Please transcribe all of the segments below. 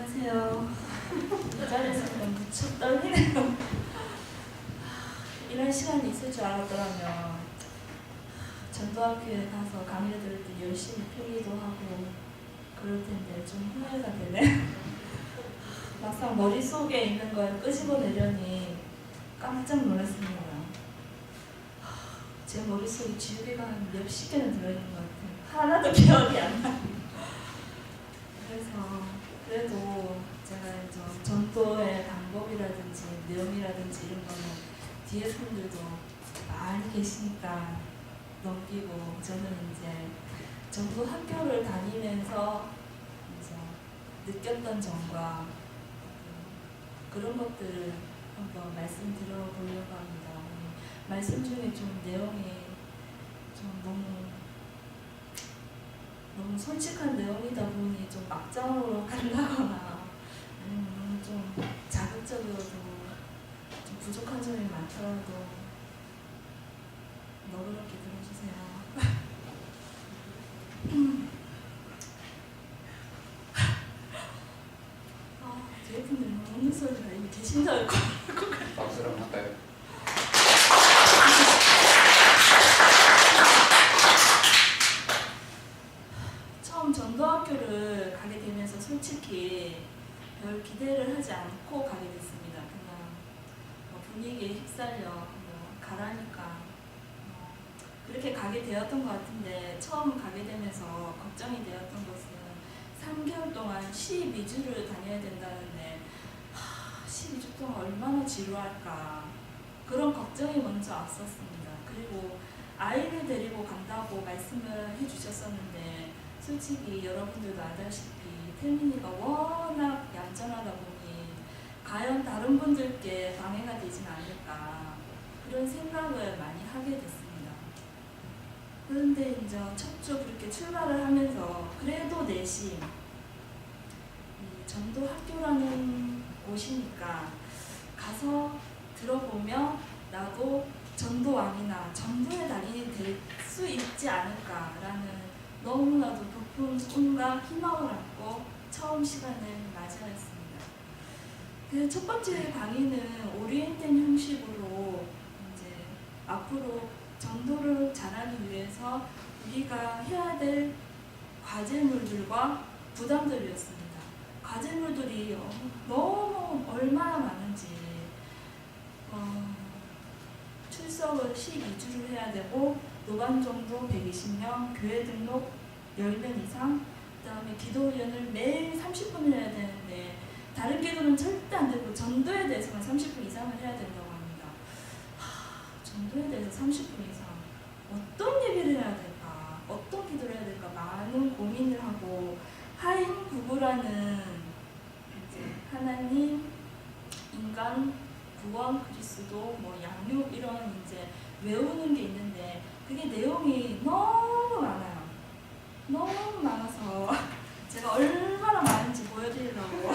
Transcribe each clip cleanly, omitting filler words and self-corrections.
안녕하세요. 이 자리에서 그냥 무척 떨리네요. 이런 시간이 있을 줄 알았더라면 전도학교에 가서 강의를 들을 때 열심히 필기도 하고 그럴 텐데 좀 후회가 되네. 막상 머릿속에 있는 걸 끄집어내려니 깜짝 놀랐습니다. 제 머릿속에 지우개가 한 몇십 개는 들어있는 것 같아요. 하나도 기억이 안 나요. 그래도 제가 이제 전도의 방법이라든지 내용이라든지 이런 거는 뒤에 분들도 많이 계시니까 넘기고, 저는 이제 전도 학교를 다니면서 이제 느꼈던 점과 그런 것들을 한번 말씀드려보려고 합니다. 말씀 중에 좀 내용이 좀 너무 솔직한 내용이다 보니 좀 막장으로 가려거나 아니면 너무 좀 자극적이어도 좀 부족한 점이 많더라도 너그럽게 들어주세요. 뒤에 분들이 웃는 소리가 이미 계신 줄 알고 박수랑 할까요? 처음 전도학교를 가게 되면서 솔직히 별 기대를 하지 않고 가게 됐습니다. 그냥 분위기에 휩쓸려 가라니까 그렇게 가게 되었던 것 같은데, 처음 가게 되면서 걱정이 되었던 것은 3개월 동안 12주를 다녀야 된다는데 12주 동안 얼마나 지루할까, 그런 걱정이 먼저 앞섰습니다. 그리고 아이를 데리고 간다고 말씀을 해주셨었는데, 솔직히 여러분들도 알다시피 태민이가 워낙 얌전하다 보니 과연 다른 분들께 방해가 되진 않을까, 그런 생각을 많이 하게 됐습니다. 그런데 이제 첫 주 그렇게 출발을 하면서 그래도 내심 이 전도 학교라는 곳이니까 가서 들어보면 나도 전도왕이나 전도의 달인이 될 수 있지 않을까라는 너무나도 높은 꿈과 희망을 안고 처음 시간을 맞이하였습니다. 그 첫 번째 강의는 오리엔텐 형식으로 이제 앞으로 전도를 잘하기 위해서 우리가 해야 될 과제물들과 부담들이었습니다. 과제물들이 너무 얼마나 많은지, 출석을 12주를 해야 되고 노반정도 120명, 교회 등록 10명 이상, 그 다음에 기도훈련을 매일 30분을 해야 되는데 다른 기도는 절대 안 되고 전도에 대해서만 30분 이상을 해야 된다고 합니다. 전도에 대해서 30분 이상 어떤 얘기를 해야 될까, 어떤 기도를 해야 될까 많은 고민을 하고, 하인 부부라는 이제 하나님, 인간, 구원, 그리스도, 양육 이런 이제 외우는 게 있는데 그게 내용이 너무 많아요. 너무 많아서 제가 얼마나 많은지 보여드리려고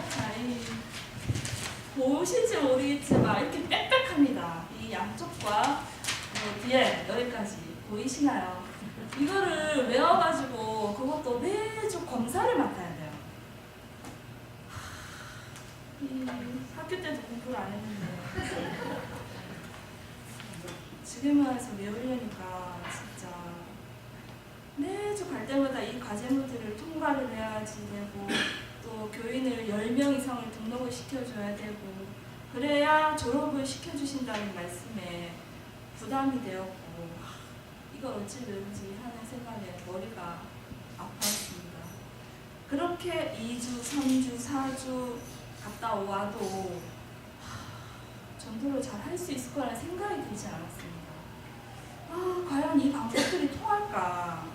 자, 보실지 모르겠지만 이렇게 빽빽합니다. 이 양쪽과 뒤에 여기까지 보이시나요? 이거를 외워가지고 그것도 매주 검사를 맡아야 돼요. 학교 때도 공부를 안 했는데 지금 와서 외우려니까 진짜 매주 갈 때마다 이 과제물들을 통과를 해야지 되고, 또 교인을 10명 이상을 등록을 시켜줘야 되고, 그래야 졸업을 시켜주신다는 말씀에 부담이 되었고, 이걸 어찌 외우지 하는 생각에 머리가 아팠습니다. 그렇게 2주, 3주, 4주 갔다 와도 전도를 잘 할 수 있을 거라는 생각이 들지 않았습니다. 과연 이 방법들이 통할까?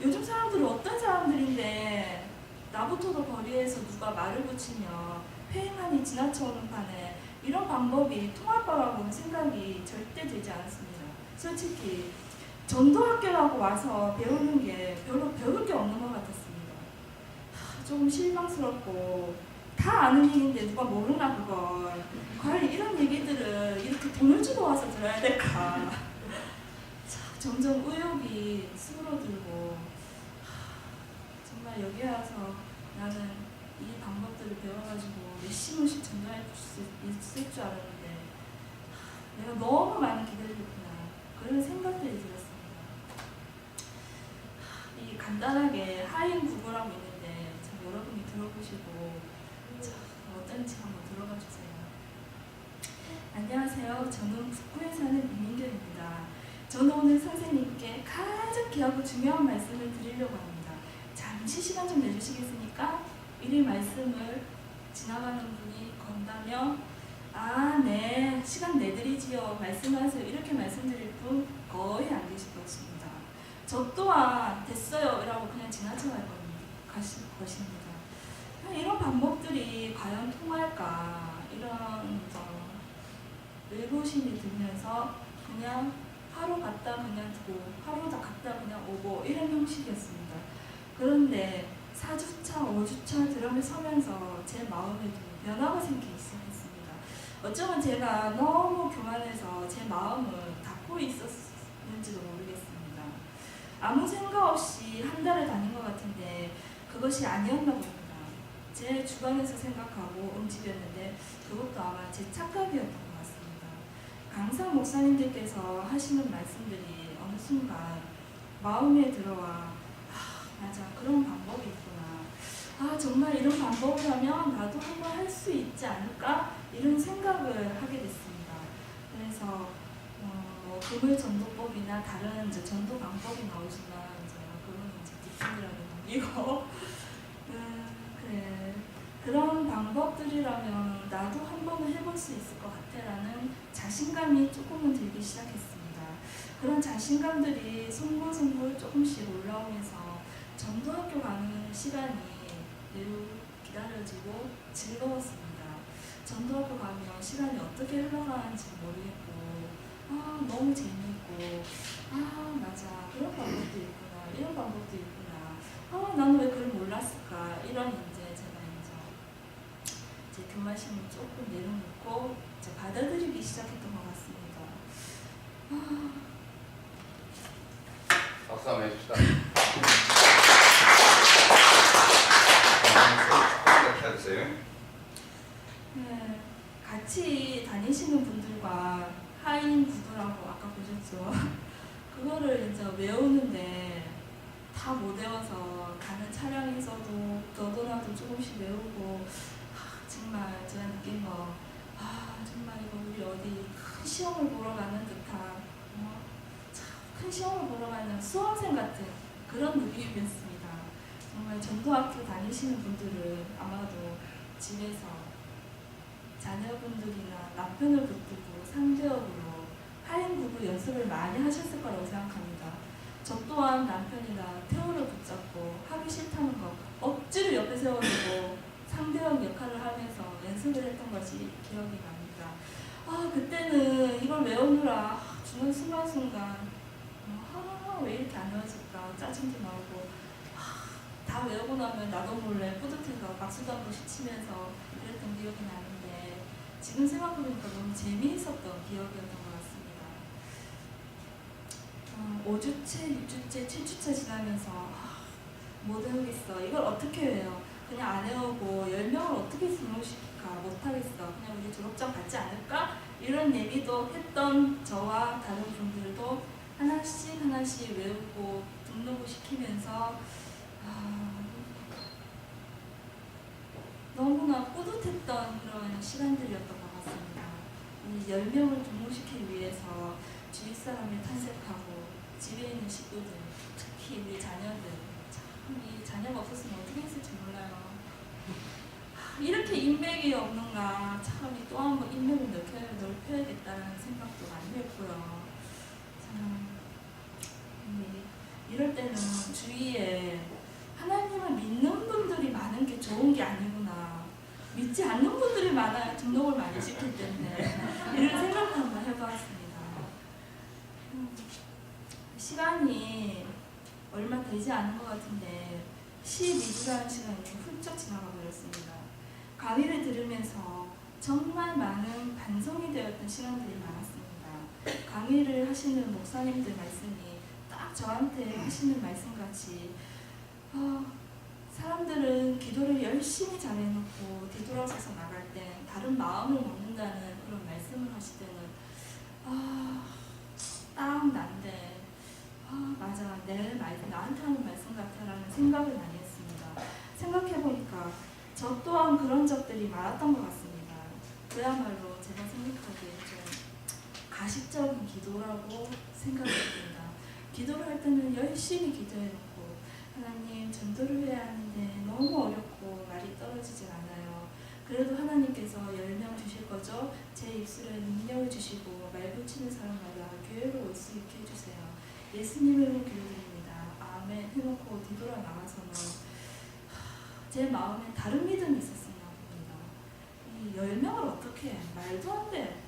요즘 사람들은 어떤 사람들인데 나부터도 거리에서 누가 말을 붙이며 폐행하니 지나쳐오는 판에 이런 방법이 통할 거라고는 생각이 절대 들지 않았습니다. 솔직히 전도학교라고 와서 배우는 게 별로 배울 게 없는 것 같았습니다. 조금 실망스럽고, 다 아는 얘기인데 누가 모르나 그걸. 과연 이런 얘기들을 이렇게 돈을 주고 와서 들어야 될까. 점점 의욕이 스물어들고, 정말 여기 와서 나는 이 방법들을 배워가지고 몇십 원씩 전도할 수 있을 줄 알았는데 내가 너무 많은 기대를 했구나 그런 생각들이 들었습니다. 이 간단하게 하인 구구라고 있는데 참 여러분이 들어보시고 참 어떤지 한번 들어봐 주세요. 안녕하세요. 저는 북구에 사는 이민경입니다. 저는 오늘 선생님께 가장 귀하고 중요한 말씀을 드리려고 합니다. 잠시 시간 좀 내주시겠습니까? 이 말씀을 지나가는 분이 건다면 네 시간 내드리지요 말씀하세요 이렇게 말씀드릴 분 거의 안 계실 것입니다. 저 또한 됐어요 라고 그냥 지나쳐갈 것입니다. 이런 방법들이 과연 통할까 이런 의구심이 들면서 그냥 하루 갔다 그냥 두고 하루 다 갔다 그냥 오고 이런 형식이었습니다. 그런데 4주차, 5주차 드럼에 서면서 제 마음에도 변화가 생기기 시작했습니다. 어쩌면 제가 너무 교만해서 제 마음을 닫고 있었는지도 모르겠습니다. 아무 생각 없이 한 달을 다닌 것 같은데 그것이 아니었나 봅니다. 제 주관에서 생각하고 움직였는데 그것도 아마 제 착각이었던 것 같습니다. 강사 목사님들께서 하시는 말씀들이 어느 순간 마음에 들어와 맞아 그런 방법이 있구나 정말 이런 방법을 하면 나도 한번 할 수 있지 않을까 이런 생각을 하게 됐습니다. 그래서 그물 전도법이나 다른 이제 전도 방법이 나오지만 그건 이제 뒷분이라고 넘기고 그래 그런 방법들이라면 나도 한 번은 해볼 수 있을 것 같아라는 자신감이 조금은 들기 시작했습니다. 그런 자신감들이 송골송골 조금씩 올라오면서 전도학교 가는 시간이 매우 기다려지고 즐거웠습니다. 전도학교 가면 시간이 어떻게 흘러가는지 모르겠고 너무 재미있고 맞아 그런 방법도 있구나 이런 방법도 있구나 나는 왜 그걸 몰랐을까 이런 이제 제가 제 교만심을 조금 내려놓고 이제 받아들이기 시작했던 것 같습니다. 박수 한번 해줍시다. 네, 같이 다니시는 분들과 하인 구두라고 아까 보셨죠? 그거를 이제 외우는데 다 못 외워서 가는 차량에서도 너도나도 조금씩 외우고 정말 제가 느낀 거 정말 이거 우리 어디 큰 시험을 보러 가는 듯한 큰 시험을 보러 가는 수험생 같은 그런 느낌이었습니다. 정말 전도학교 다니시는 분들은 아마도 집에서 자녀분들이나 남편을 붙들고 상대역으로 하인 구구 연습을 많이 하셨을 거라고 생각합니다. 저 또한 남편이나 태호를 붙잡고 하기 싫다는 거 억지로 옆에 세워두고 상대역 역할을 하면서 연습을 했던 것이 기억이 납니다. 그때는 이걸 외우느라 주는 순간순간 왜 이렇게 안 외워질까 짜증도 나오고 다 외우고 나면 나도 몰래 뿌듯해서 박수도 한번 치면서 이랬던 기억이 나는데 지금 생각해보니까 너무 재미있었던 기억이었던 것 같습니다. 5주째, 6주째, 7주째 지나면서 못 외우겠어. 이걸 어떻게 외워? 그냥 안 외우고 10명을 어떻게 등록시킬까? 못하겠어. 그냥 우리 졸업장 받지 않을까? 이런 얘기도 했던 저와 다른 분들도 하나씩 외우고 등록을 시키면서 너무나 뿌듯했던 그런 시간들이었던 것 같습니다. 이 10명을 등록시키기 위해서 주위 사람을 탄색하고 집에 있는 식구들, 특히 우리 자녀들 이 자녀가 없었으면 어떻게 했을지 몰라요. 이렇게 인맥이 없는가 참 또 한 번 인맥을 넓혀야겠다는 생각도 많이 했고요. 참 이럴 때는 주위에 하나님을 믿는 분들이 많은 게 좋은 게 아니구나. 믿지 않는 분들이 많아야 등록을 많이 시킬 텐데 이런 생각을 한번 해봤습니다. 시간이 얼마 되지 않은 것 같은데 12주라는 시간이 훌쩍 지나가 버렸습니다. 강의를 들으면서 정말 많은 반성이 되었던 시간들이 많았습니다. 강의를 하시는 목사님들 말씀이 딱 저한테 하시는 말씀같이 사람들은 기도를 열심히 잘해놓고 뒤돌아서서 나갈 때 다른 마음을 먹는다는 그런 말씀을 하실 때는 딱 난데 맞아 내 말, 나한테 하는 말씀 같아라는 생각을 많이 했습니다. 생각해보니까 저 또한 그런 적들이 많았던 것 같습니다. 그야말로 제가 생각하기에 좀 가식적인 기도라고 생각이 듭니다. 기도를 할 때는 열심히 기도해놓고 하나님 전도를 해야 하는데 너무 어렵고 말이 떨어지질 않아요. 그래도 하나님께서 10명 주실 거죠. 제 입술에 능력을 주시고 말 붙이는 사람마다 교회로 올 수 있게 해주세요. 예수님으로 기도드립니다. 아멘 해놓고 뒤돌아 나가서는 제 마음에 다른 믿음이 있었었나 봅니다. 이 10명을 어떻게 해? 말도 안 돼.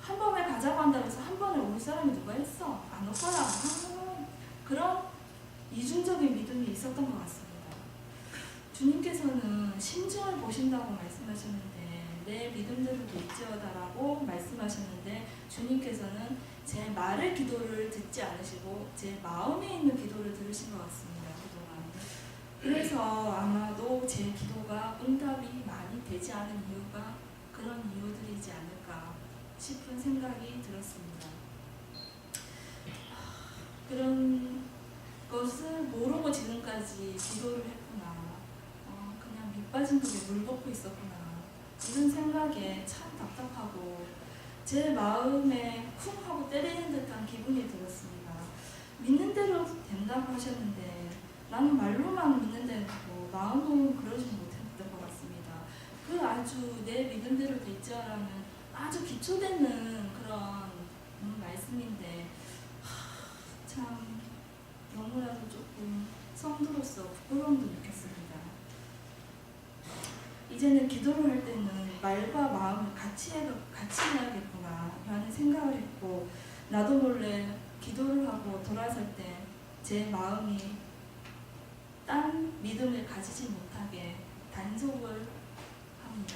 한 번에 가자고 한다고 해서 한 번에 올 사람이 누가 있어? 안 오거라. 그런 이중적인 믿음이 있었던 것 같습니다. 주님께서는 심중을 보신다고 말씀하셨는데 내 믿음대로 될지어다라고 말씀하셨는데 주님께서는 제 말의 기도를 듣지 않으시고 제 마음에 있는 기도를 들으신 것 같습니다. 그동안. 그래서 아마도 제 기도가 응답이 많이 되지 않은 이유가 그런 이유들이지 않을까 싶은 생각이 들었습니다. 그런 것을 모르고 지금까지 기도를 했구나. 그냥 밑빠진 독에 물 붓고 있었구나. 이런 생각에 참 답답하고 제 마음에 쿵 하고 때리는 듯한 기분이 들었습니다. 믿는 대로 된다고 하셨는데 나는 말로만 믿는 대로 마음은 그러지 못했던 것 같습니다. 그 아주 내 믿은 대로 될지라는 아주 기초되는 그런 말씀인데 참 너무나도 조금 성도로서 부끄러움도 느꼈습니다. 이제는 기도를 할 때는 말과 마음을 같이 해야겠구나 라는 생각을 했고 나도 몰래 기도를 하고 돌아설 때 제 마음이 딴 믿음을 가지지 못하게 단속을 합니다.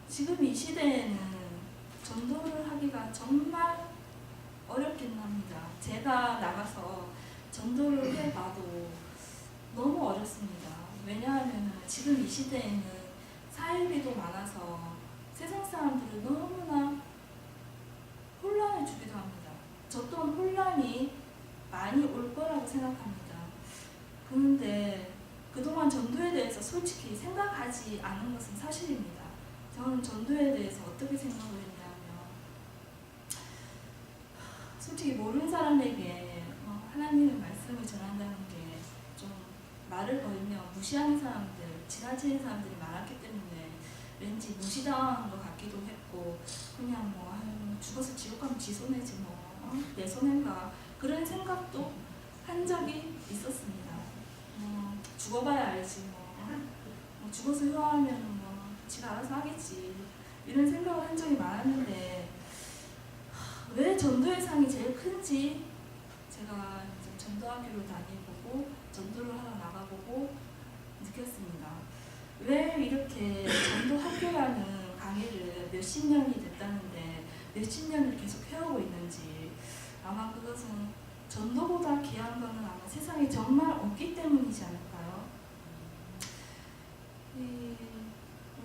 지금 이 시대에는 전도를 하기가 정말 어렵긴 합니다. 제가 나가서 전도를 해봐도 너무 어렵습니다. 왜냐하면 지금 이 시대에는 사이비도 많아서 세상 사람들을 너무나 혼란을 주기도 합니다. 저 또한 혼란이 많이 올 거라고 생각합니다. 그런데 그동안 전도에 대해서 솔직히 생각하지 않은 것은 사실입니다. 저는 전도에 대해서 어떻게 생각을 했냐면 솔직히 모르는 사람에게 하나님의 말씀을 전한다는 게 좀 말을 걸면 무시하는 사람들, 지나치는 사람들이 많았기 때문에 왠지 무시당하는 것 같기도 했고 그냥 죽어서 지옥 가면 지 손해지 내 손해인가 그런 생각도 한 적이 있었습니다. 죽어봐야 알지 죽어서 효하면 지가 알아서 하겠지 이런 생각을 한 적이 많았는데 왜 전도의 상이 제일 큰지 제가 이제 전도학교를 다니고 전도를 하러 나가보고 느꼈습니다. 왜 이렇게 전도학교라는 강의를 몇십 년이 됐다는데 몇십 년을 계속 해오고 있는지 아마 그것은 전도보다 귀한 것은 아마 세상에 정말 없기 때문이지 않을까요?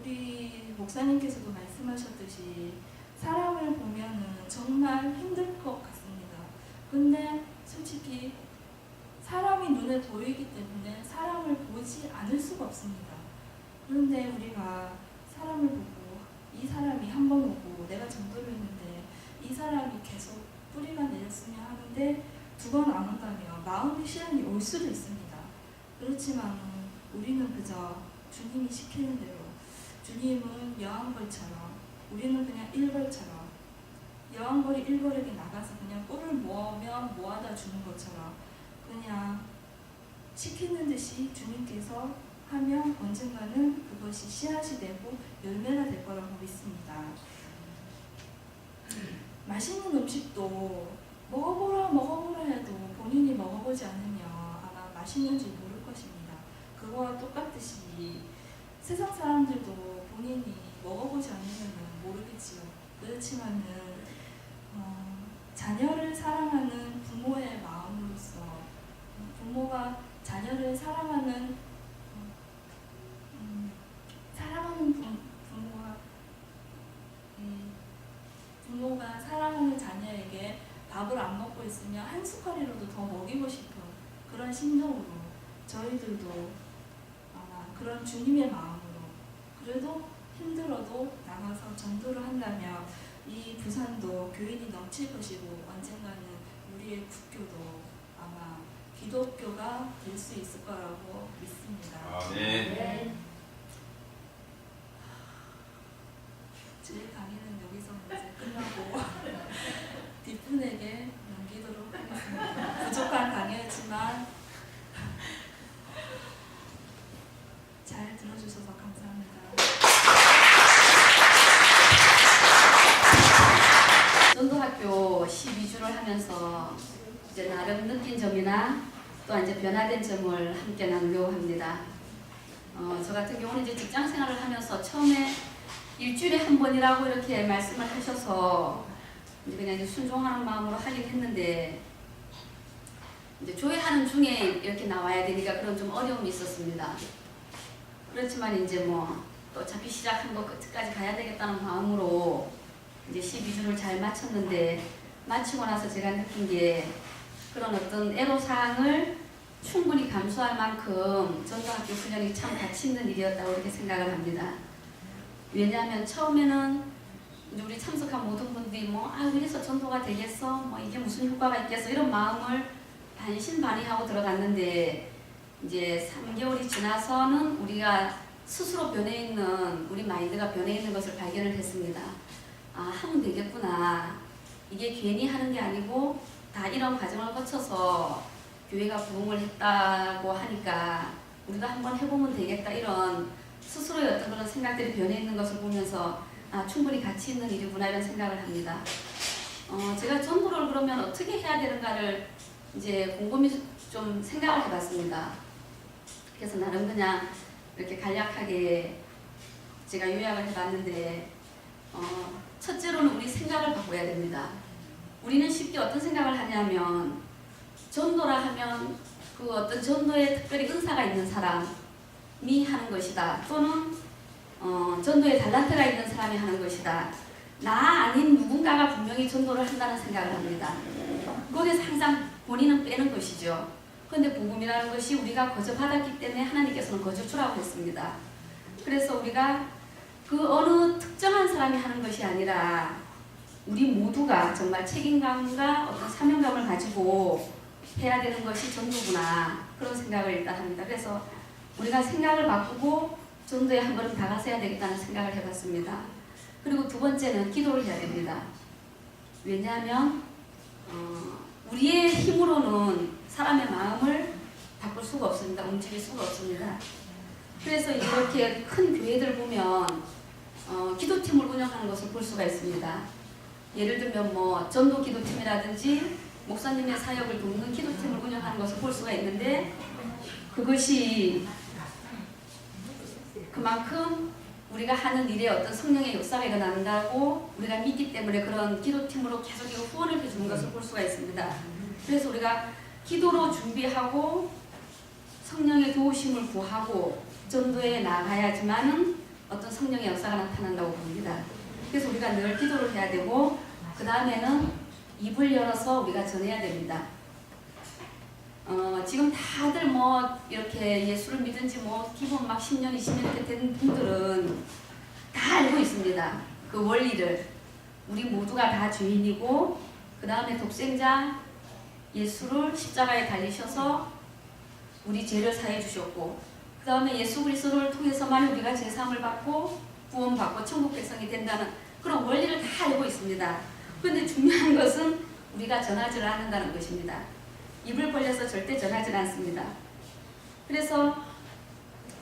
우리 목사님께서도 말씀하셨듯이 사람을 보면은 정말 힘들 것 같습니다. 근데 솔직히 사람이 눈에 보이기 때문에 사람을 보지 않을 수가 없습니다. 그런데 우리가 사람을 보고 이 사람이 한 번 오고 내가 전도를 했는데 이 사람이 계속 뿌리가 내렸으면 하는데 두 번 안 온다면 마음의 시련이 올 수도 있습니다. 그렇지만 우리는 그저 주님이 시키는 대로 주님은 여왕벌처럼 우리는 그냥 일벌처럼 여왕벌이 일벌에게 나가서 그냥 꿀을 모으면 모아다 주는 것처럼 그냥 시키는 듯이 주님께서 하면 언젠가는 그것이 씨앗이 되고 열매가 될 거라고 믿습니다. 맛있는 음식도 먹어보라 해도 본인이 먹어보지 않으면 아마 맛있는 줄 모를 것입니다. 그거와 똑같듯이 세상 사람들도 본인이 먹어보지 않으면 모르겠지요. 그렇지만은 자녀를 사랑하는 부모의 마음으로서 부모가 자녀를 사랑하는 부모가 사랑하는 자녀에게 밥을 안 먹고 있으면 한 숟갈이라도 더 먹이고 싶은 그런 심정으로 저희들도 아마 그런 주님의 마음으로 그래도 힘들어도 나가서 전도를 한다면 이 부산도 교인이 넘칠 것이고 언젠가는 우리의 국교도 아마 기독교가 될 수 있을 거라고 믿습니다. 아멘. 제 강의는 여기서 이제 끝나고 뒷분에게 넘기도록 하겠습니다. 부족한 강의였지만 잘 들어주셔서 감사합니다. 전도학교 12주를 하면서 이제 나름 느낀 점이나 또 이제 변화된 점을 함께 나누려고 합니다. 저 같은 경우는 이제 직장 생활을 하면서 처음에 일주일에 한 번이라고 이렇게 말씀을 하셔서 이제 그냥 이제 순종하는 마음으로 하긴 했는데 이제 조회하는 중에 이렇게 나와야 되니까 그런 좀 어려움이 있었습니다. 그렇지만 이제 뭐 또 어차피 시작한 거 끝까지 가야 되겠다는 마음으로 이제 12주를 잘 마쳤는데 마치고 나서 제가 느낀 게 그런 어떤 애로사항을 충분히 감수할 만큼 전도학교 훈련이 참 가치 있는 일이었다고 이렇게 생각을 합니다. 왜냐하면 처음에는 이제 우리 참석한 모든 분들이 이래서 전도가 되겠어? 이게 무슨 효과가 있겠어? 이런 마음을 반신반의하고 들어갔는데 이제 3개월이 지나서는 우리가 스스로 변해 있는 우리 마인드가 변해 있는 것을 발견을 했습니다. 하면 되겠구나. 이게 괜히 하는 게 아니고 다 이런 과정을 거쳐서 교회가 부흥을 했다고 하니까 우리도 한번 해보면 되겠다. 이런 스스로의 어떤 그런 생각들이 변해 있는 것을 보면서 충분히 가치 있는 일이구나 이런 생각을 합니다. 제가 전도를 그러면 어떻게 해야 되는가를 이제 곰곰이 좀 생각을 해봤습니다. 그래서 나름 그냥 이렇게 간략하게 제가 요약을 해봤는데 첫째로는 우리 생각을 바꿔야 됩니다. 우리는 쉽게 어떤 생각을 하냐면 전도라 하면 그 어떤 전도에 특별히 은사가 있는 사람이 하는 것이다. 또는 전도에 달란트가 있는 사람이 하는 것이다. 나 아닌 누군가가 분명히 전도를 한다는 생각을 합니다. 거기서 항상 본인은 빼는 것이죠. 그런데 복음이라는 것이 우리가 거저 받았기 때문에 하나님께서는 거저 주라고 했습니다. 그래서 우리가 그 어느 특정한 사람이 하는 것이 아니라 우리 모두가 정말 책임감과 어떤 사명감을 가지고 해야 되는 것이 전도구나 그런 생각을 일단 합니다. 그래서 우리가 생각을 바꾸고 전도에 한 걸음 다가서야 되겠다는 생각을 해봤습니다. 그리고 두 번째는 기도를 해야 됩니다. 왜냐하면 우리의 힘으로는 사람의 마음을 바꿀 수가 없습니다. 움직일 수가 없습니다. 그래서 이렇게 큰 교회들 보면 기도팀을 운영하는 것을 볼 수가 있습니다. 예를 들면 전도 기도팀이라든지 목사님의 사역을 돕는 기도팀을 운영하는 것을 볼 수가 있는데 그것이 그만큼 우리가 하는 일에 어떤 성령의 역사가 일어난다고 우리가 믿기 때문에 그런 기도팀으로 계속 후원을 해주는 것을 볼 수가 있습니다. 그래서 우리가 기도로 준비하고 성령의 도우심을 구하고 전도에 나가야지만은 어떤 성령의 역사가 나타난다고 봅니다. 그래서 우리가 늘 기도를 해야 되고 그 다음에는 입을 열어서 우리가 전해야 됩니다. 지금 다들 이렇게 예수를 믿은 지 기본 10년, 20년 이렇게 된 분들은 다 알고 있습니다. 그 원리를. 우리 모두가 다 죄인이고 그 다음에 독생자 예수를 십자가에 달리셔서 우리 죄를 사해 주셨고 그 다음에 예수 그리스도를 통해서만 우리가 제사함을 받고 구원받고 천국 백성이 된다는 그런 원리를 다 알고 있습니다. 그런데 중요한 것은 우리가 전하지를 않는다는 것입니다. 입을 벌려서 절대 전하지 않습니다. 그래서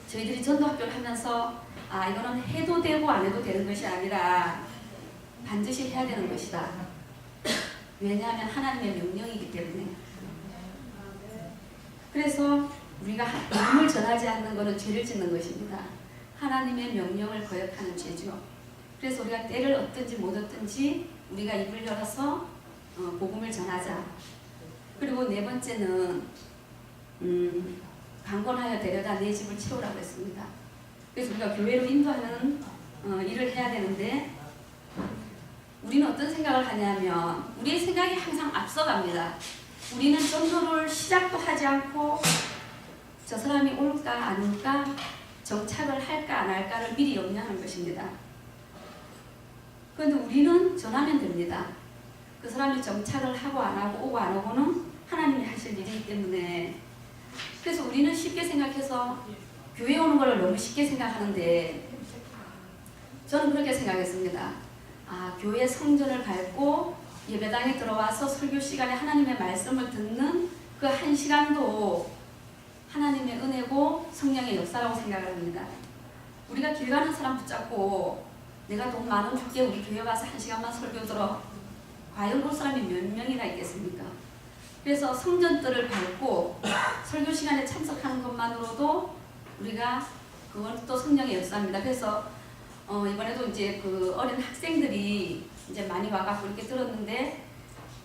저희들이 전도학교를 하면서 이거는 해도 되고 안 해도 되는 것이 아니라 반드시 해야 되는 것이다. 왜냐하면 하나님의 명령이기 때문에. 그래서 우리가 복음을 전하지 않는 것은 죄를 짓는 것입니다. 하나님의 명령을 거역하는 죄죠. 그래서 우리가 때를 얻든지 못 얻든지 우리가 입을 열어서 복음을 전하자. 그리고 네 번째는 강권하여 데려다 내 집을 채우라고 했습니다. 그래서 우리가 교회로 인도하는 일을 해야 되는데 우리는 어떤 생각을 하냐면 우리의 생각이 항상 앞서갑니다. 우리는 전도를 시작도 하지 않고 저 사람이 올까 안 올까 정착을 할까 안 할까를 미리 염려하는 것입니다. 그런데 우리는 전하면 됩니다. 그 사람이 정착을 하고 안 하고 오고 안 오고는 하나님이 하실 일이기 때문에 그래서 우리는 쉽게 생각해서 교회 오는 걸 너무 쉽게 생각하는데 저는 그렇게 생각했습니다. 아, 교회 성전을 밟고 예배당에 들어와서 설교 시간에 하나님의 말씀을 듣는 그 한 시간도 하나님의 은혜고 성령의 역사라고 생각을 합니다. 우리가 길 가는 사람 붙잡고 내가 돈 10,000원 줄게 우리 교회 와서 1시간만 설교 들어. 과연 그 사람이 몇 명이나 있겠습니까? 그래서 성전들을 밟고 설교 시간에 참석하는 것만으로도 우리가 그건 또 성령의 역사입니다. 그래서 이번에도 이제 그 어린 학생들이 이제 많이 와가지고 이렇게 들었는데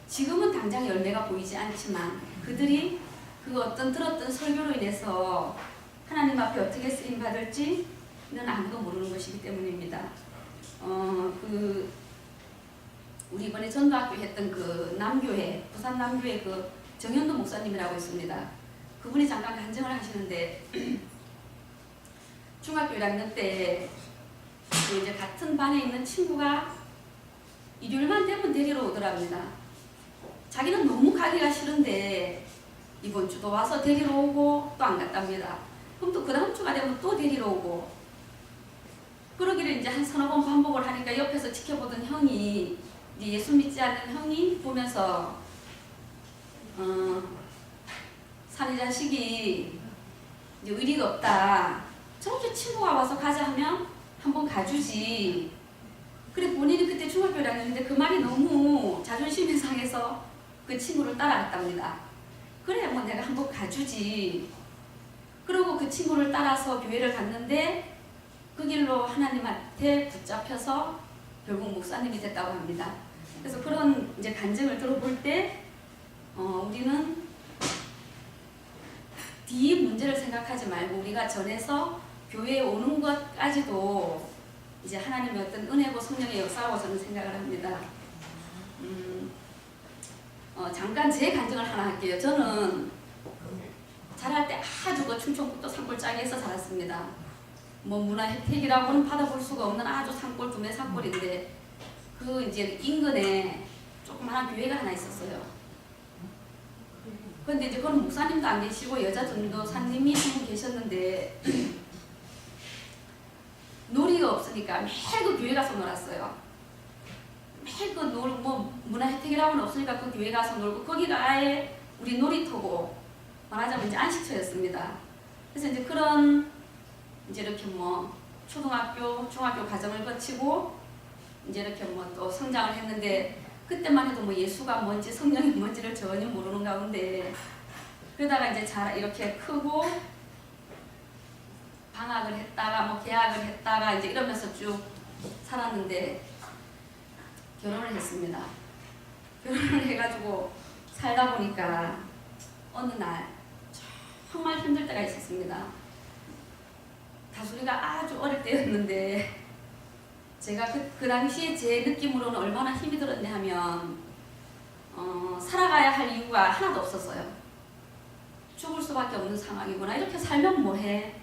지금은 당장 열매가 보이지 않지만 그들이 그 어떤 들었던 설교로 인해서 하나님 앞에 어떻게 쓰임 받을지는 아무도 모르는 것이기 때문입니다. 우리 이번에 전도학교 했던 그 남교회, 부산 남교회 그 정현도 목사님이라고 있습니다. 그분이 잠깐 간증을 하시는데 중학교 1학년 때 이제 같은 반에 있는 친구가 일요일만 되면 데리러 오더랍니다. 자기는 너무 가기가 싫은데 이번 주도 와서 데리러 오고 또 안 갔답니다. 그럼 또 그 다음 주가 되면 또 데리러 오고 그러기를 이제 한 서너 번 반복을 하니까 옆에서 지켜보던 형이 이제 예수 믿지 않는 형이 보면서 사내 자식이 이제 의리가 없다. 저렇게 친구가 와서 가자 하면 한번 가주지. 그래 본인이 그때 중학교 1학년인데 그 말이 너무 자존심이 상해서 그 친구를 따라갔답니다. 그래 뭐 내가 한번 가주지. 그러고 그 친구를 따라서 교회를 갔는데 그 길로 하나님한테 붙잡혀서 결국 목사님이 됐다고 합니다. 그래서 그런 이제 간증을 들어볼 때 우리는 뒤 문제를 생각하지 말고 우리가 전에서 교회에 오는 것까지도 이제 하나님의 어떤 은혜고 성령의 역사라고 저는 생각을 합니다. 잠깐 제 간증을 하나 할게요. 저는 자랄 때 아주 그 충청북도 산골짜기에서 자랐습니다. 뭐 문화 혜택이라고는 받아볼 수가 없는 아주 산골 두매 산골인데 그 이제 인근에 조그마한 교회가 하나 있었어요. 근데 이제 그건 목사님도 안 계시고 여자 전도사님이 한 분 계셨는데 놀이가 없으니까 매일 그 교회 가서 놀았어요. 매일 그 뭐 문화 혜택이라고는 없으니까 그 교회 가서 놀고 거기가 아예 우리 놀이터고 말하자면 이제 안식처였습니다. 그래서 이제 그런 이제 이렇게 뭐 초등학교, 중학교 과정을 거치고 이제 이렇게 뭐 또 성장을 했는데 그때만 해도 뭐 예수가 뭔지 성령이 뭔지를 전혀 모르는 가운데 그러다가 이제 이렇게 크고 방학을 했다가 뭐 개학을 했다가 이제 이러면서 쭉 살았는데 결혼을 했습니다. 결혼을 해가지고 살다 보니까 어느 날 정말 힘들 때가 있었습니다. 다솔이가 아주 어릴 때였는데 제가 그 당시에 제 느낌으로는 얼마나 힘이 들었냐 하면 살아가야 할 이유가 하나도 없었어요. 죽을 수밖에 없는 상황이구나. 이렇게 살면 뭐해?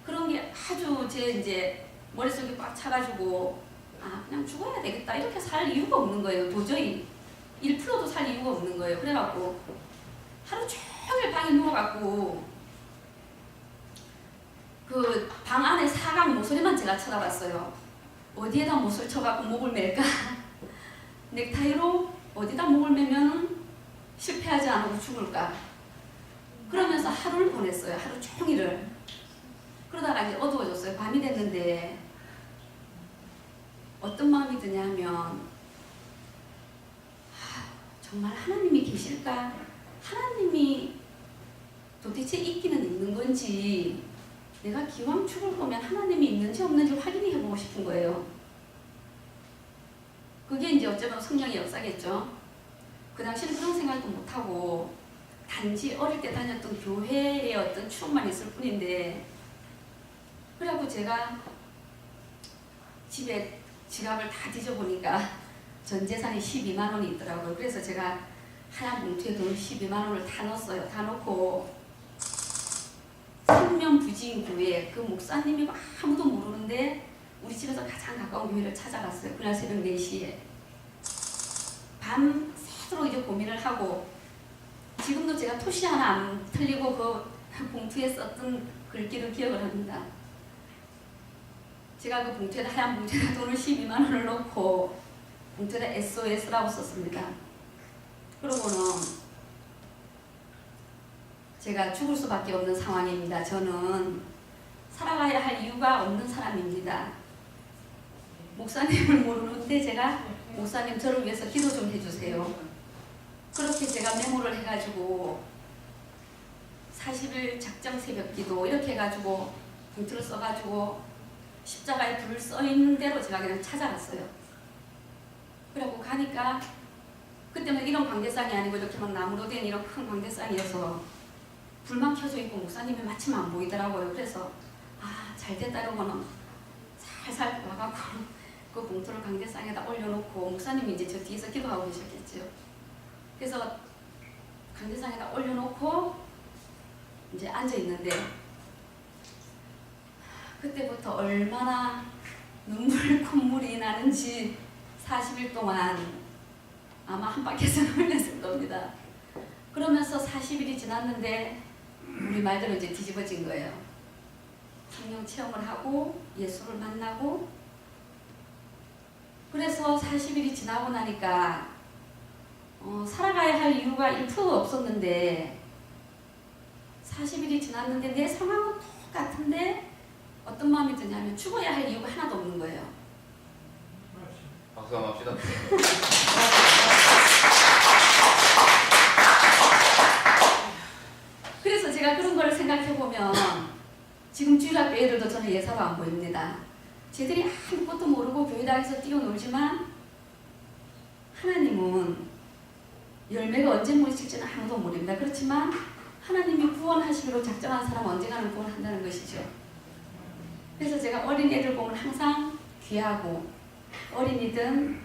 그런 게 아주 제 이제 머릿속에 꽉 차가지고 아 그냥 죽어야 되겠다. 이렇게 살 이유가 없는 거예요. 도저히 1%도 살 이유가 없는 거예요. 그래갖고 하루 종일 방에 누워갖고 그 방 안에 사각 모서리만 제가 쳐다봤어요. 어디에다 못을 쳐갖고 목을 맬까? 넥타이로 어디다 목을 매면 실패하지 않고 죽을까? 그러면서 하루를 보냈어요. 하루 종일을. 그러다가 이제 어두워졌어요. 밤이 됐는데 어떤 마음이 드냐면 정말 하나님이 계실까? 하나님이 도대체 있기는 있는 건지 내가 기왕 죽을 거면 하나님이 있는지 없는지 확인해 보고 싶은 거예요. 그게 이제 어쩌면 성령의 역사겠죠. 그 당시에는 그런 생각도 못하고 단지 어릴 때 다녔던 교회의 어떤 추억만 있을 뿐인데 그래갖고 제가 집에 지갑을 다 뒤져보니까 전 재산이 12만 원이 있더라고요. 그래서 제가 하얀 봉투에 돈 12만 원을 다 넣었어요. 다 넣고 생명부지인교회 그 목사님이 아무도 모르는데 우리 집에서 가장 가까운 교회를 찾아갔어요. 그날 새벽 4시에 밤 새도록 이제 고민을 하고, 지금도 제가 토시 하나 안 틀리고 그 봉투에 썼던 글귀를 기억을 합니다. 제가 그 봉투에다, 하얀 봉투에다 돈을 12만 원을 넣고 봉투에다 SOS라고 썼습니다. 그러고는 제가 죽을 수밖에 없는 상황입니다. 저는 살아가야 할 이유가 없는 사람입니다. 목사님을 모르는데 제가 목사님 저를 위해서 기도 좀 해주세요. 그렇게 제가 메모를 해가지고 40일 작정 새벽 기도 이렇게 해가지고 봉투를 써가지고 십자가에 불 써있는 대로 제가 그냥 찾아갔어요. 그리고 가니까 그때는 이런 광대상이 아니고 이렇게 막 나무로 된 이런 큰 광대상이어서 불만 켜져 있고 목사님이 마침 안 보이더라고요. 그래서 잘 됐다 이러고는 살살 와가고 그 봉투를 광대상에다 올려놓고, 목사님이 이제 저 뒤에서 기도하고 계셨겠죠. 그래서 광대상에다 올려놓고 이제 앉아 있는데, 그때부터 얼마나 눈물 콧물이 나는지 40일 동안 아마 한 바퀴에서 흘렸을 겁니다. 그러면서 40일이 지났는데 우리 말대로 이제 뒤집어진 거예요. 성령 체험을 하고 예수를 만나고, 그래서 40일이 지나고 나니까 살아가야 할 이유가 1% 없었는데 40일이 지났는데 내 상황은 똑같은데 어떤 마음이 드냐면 죽어야 할 이유가 하나도 없는 거예요. 박수 한번 합시다. 그래서 제가 그런 걸 생각해보면 지금 주일학교 애들도 저는 예사로 안 보입니다. 쟤들이 아무것도 모르고 교회당에서 뛰어놀지만 하나님은 열매가 언제 맺힐지는 아무도 모릅니다. 그렇지만 하나님이 구원하시기로 작정한 사람은 언젠가는 구원한다는 것이죠. 그래서 제가 어린애들 보면 항상 귀하고, 어린이든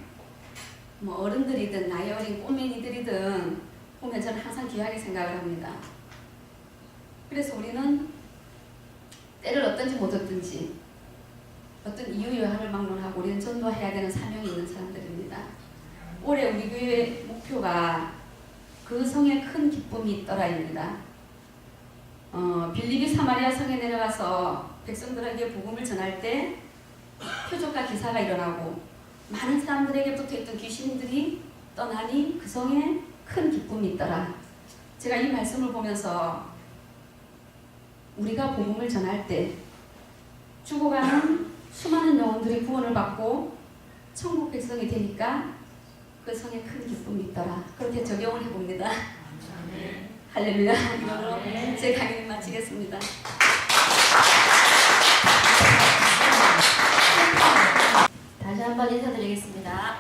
뭐 어른들이든 나이 어린 꼬맹이들이든 보면 저는 항상 귀하게 생각을 합니다. 그래서 우리는 때를 얻든지 못 얻든지 어떤 이유 여하를 막론하고 우리는 전도해야 되는 사명이 있는 사람들입니다. 올해 우리 교회 목표가 그 성에 큰 기쁨이 있더라입니다. 빌립이 사마리아 성에 내려가서 백성들에게 복음을 전할 때 표적과 기사가 일어나고 많은 사람들에게 붙어있던 귀신들이 떠나니 그 성에 큰 기쁨이 있더라. 제가 이 말씀을 보면서 우리가 복음을 전할 때 죽어가는 수많은 영혼들이 구원을 받고 천국 백성이 되니까 그 성에 큰 기쁨이 있더라. 그렇게 적용을 해봅니다. 할렐루야. 이걸로 제 강의를 마치겠습니다. 다시 한번 인사드리겠습니다.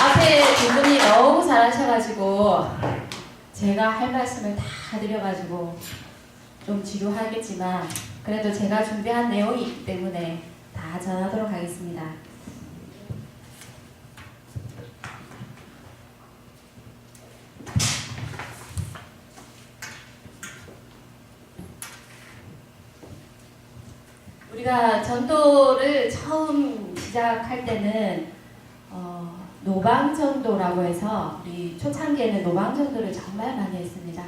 앞에 두 분이 너무 잘하셔가지고 제가 할 말씀을 다 드려가지고 좀 지루하겠지만 그래도 제가 준비한 내용이 있기 때문에 다 전하도록 하겠습니다. 우리가 전도를 처음 시작할 때는 노방전도라고 해서 우리 초창기에는 노방전도를 정말 많이 했습니다.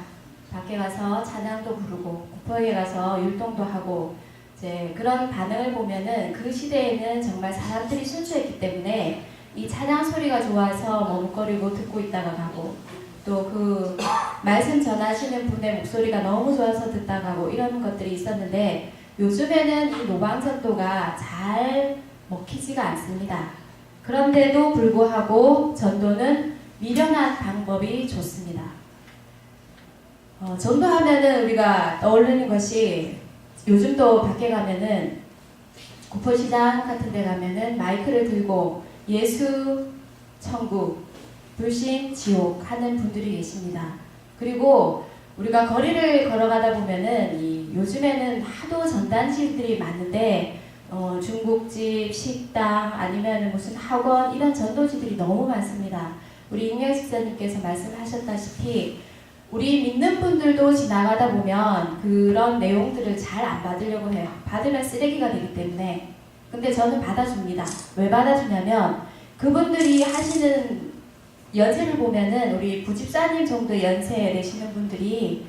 밖에 가서 찬양도 부르고 구포에 가서 율동도 하고 이제 그런 반응을 보면은 그 시대에는 정말 사람들이 순수했기 때문에 이 찬양 소리가 좋아서 머뭇거리고 듣고 있다가 가고 또 그 말씀 전하시는 분의 목소리가 너무 좋아서 듣다 가고 이런 것들이 있었는데 요즘에는 이 노방전도가 잘 먹히지가 않습니다. 그런데도 불구하고 전도는 미련한 방법이 좋습니다. 전도하면은 우리가 떠오르는 것이 요즘도 밖에 가면은 구포시장 같은 데 가면은 마이크를 들고 예수, 천국, 불신, 지옥 하는 분들이 계십니다. 그리고 우리가 거리를 걸어가다 보면은 요즘에는 하도 전단지들이 많은데 중국집, 식당, 아니면 무슨 학원 이런 전도지들이 너무 많습니다. 우리 임영 집사님께서 말씀하셨다시피 우리 믿는 분들도 지나가다 보면 그런 내용들을 잘 안 받으려고 해요. 받으면 쓰레기가 되기 때문에. 근데 저는 받아줍니다. 왜 받아주냐면 그분들이 하시는 연세를 보면은 우리 부집사님 정도 연세 되시는 분들이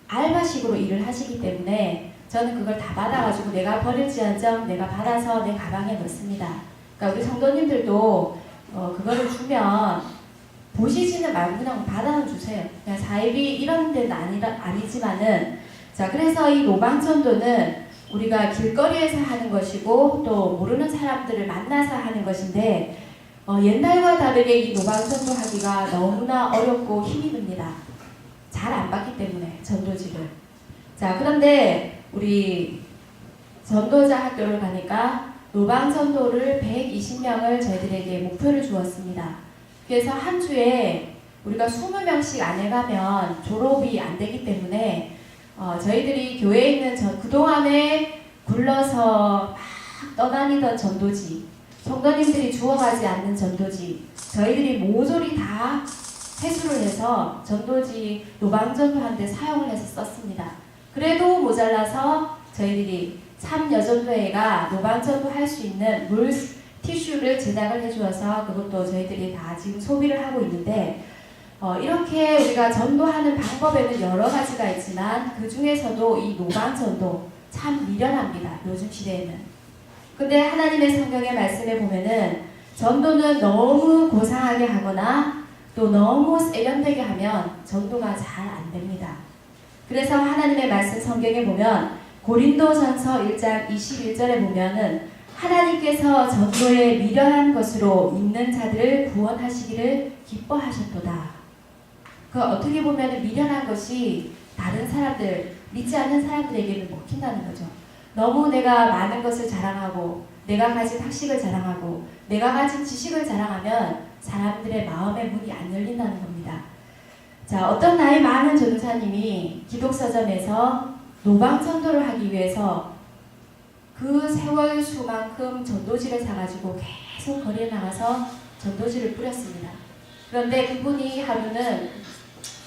알바식으로 일을 하시기 때문에 저는 그걸 다 받아가지고 내가 버릴지언정 내가 받아서 내 가방에 넣습니다. 그러니까 우리 성도님들도 그거를 주면 보시지는 말고 그냥 받아는 주세요. 그냥 사입이 이런 데는 아니지만은 자 그래서 이 노방전도는 우리가 길거리에서 하는 것이고 또 모르는 사람들을 만나서 하는 것인데 옛날과 다르게 이 노방전도 하기가 너무나 어렵고 힘이 듭니다. 잘 안 받기 때문에 전도지를. 자 그런데 우리 전도자 학교를 가니까 노방전도를 120명을 저희들에게 목표를 주었습니다. 그래서 한 주에 우리가 20명씩 안 해가면 졸업이 안 되기 때문에 저희들이 교회에 있는 그동안에 굴러서 막 떠다니던 전도지, 성도님들이 주워가지 않는 전도지, 저희들이 모조리 다 회수를 해서 전도지 노방전도하는데 사용을 해서 썼습니다. 그래도 모자라서 저희들이 참여전도회가 노방전도 할 수 있는 물 티슈를 제작을 해주어서 그것도 저희들이 다 지금 소비를 하고 있는데 이렇게 우리가 전도하는 방법에는 여러 가지가 있지만 그 중에서도 이 노방전도 참 미련합니다. 요즘 시대에는. 근데 하나님의 성경의 말씀에 보면은 전도는 너무 고상하게 하거나 또 너무 세련되게 하면 전도가 잘 안 됩니다. 그래서 하나님의 말씀 성경에 보면 고린도전서 1장 21절에 보면은 하나님께서 전도에 미련한 것으로 믿는 자들을 구원하시기를 기뻐하셨도다. 그 어떻게 보면 미련한 것이 다른 사람들, 믿지 않는 사람들에게는 먹힌다는 거죠. 너무 내가 많은 것을 자랑하고 내가 가진 학식을 자랑하고 내가 가진 지식을 자랑하면 사람들의 마음의 문이 안 열린다는 겁니다. 자, 어떤 나이 많은 전도사님이 기독서점에서 노방전도를 하기 위해서 그 세월 수만큼 전도지를 사가지고 계속 거리에 나가서 전도지를 뿌렸습니다. 그런데 그분이 하루는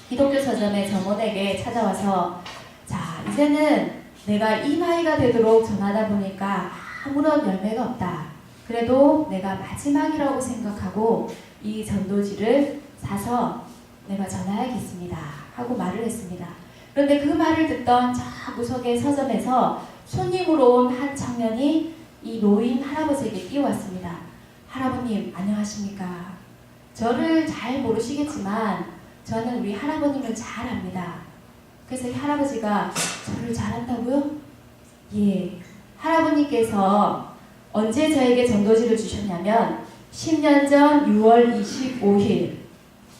기독교 서점의 점원에게 찾아와서 자 이제는 내가 이 나이가 되도록 전하다 보니까 아무런 열매가 없다. 그래도 내가 마지막이라고 생각하고 이 전도지를 사서 내가 전해야겠습니다 하고 말을 했습니다. 그런데 그 말을 듣던 저 구석의 서점에서 손님으로 온 한 청년이 이 노인 할아버지에게 뛰어왔습니다. 할아버님 안녕하십니까? 저를 잘 모르시겠지만 저는 우리 할아버님을 잘 압니다. 그래서 이 할아버지가 저를 잘 안다고요? 예. 할아버님께서 언제 저에게 전도지를 주셨냐면 10년 전 6월 25일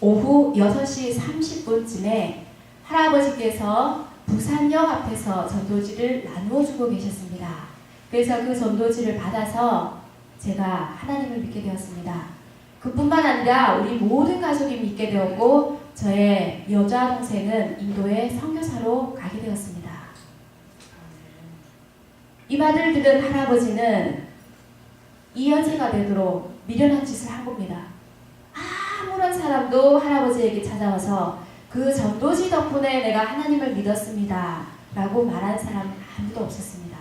오후 6시 30분쯤에 할아버지께서 부산역 앞에서 전도지를 나누어 주고 계셨습니다. 그래서 그 전도지를 받아서 제가 하나님을 믿게 되었습니다. 그뿐만 아니라 우리 모든 가족이 믿게 되었고 저의 여자 동생은 인도에 선교사로 가게 되었습니다. 이 말을 들은 할아버지는 이 연세가 되도록 미련한 짓을 한 겁니다. 아무런 사람도 할아버지에게 찾아와서 그 전도지 덕분에 내가 하나님을 믿었습니다 라고 말한 사람 아무도 없었습니다.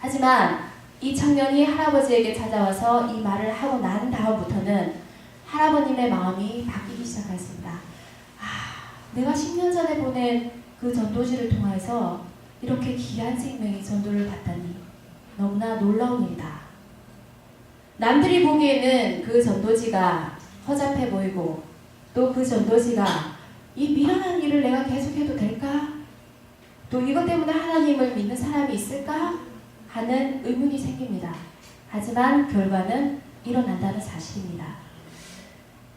하지만 이 청년이 할아버지에게 찾아와서 이 말을 하고 난 다음부터는 할아버님의 마음이 바뀌기 시작했습니다. 내가 10년 전에 보낸 그 전도지를 통해서 이렇게 귀한 생명이 전도를 받다니 너무나 놀라운 일이다. 남들이 보기에는 그 전도지가 허접해 보이고 또 그 전도지가 이 미련한 일을 내가 계속해도 될까? 또 이것 때문에 하나님을 믿는 사람이 있을까? 하는 의문이 생깁니다. 하지만 결과는 일어난다는 사실입니다.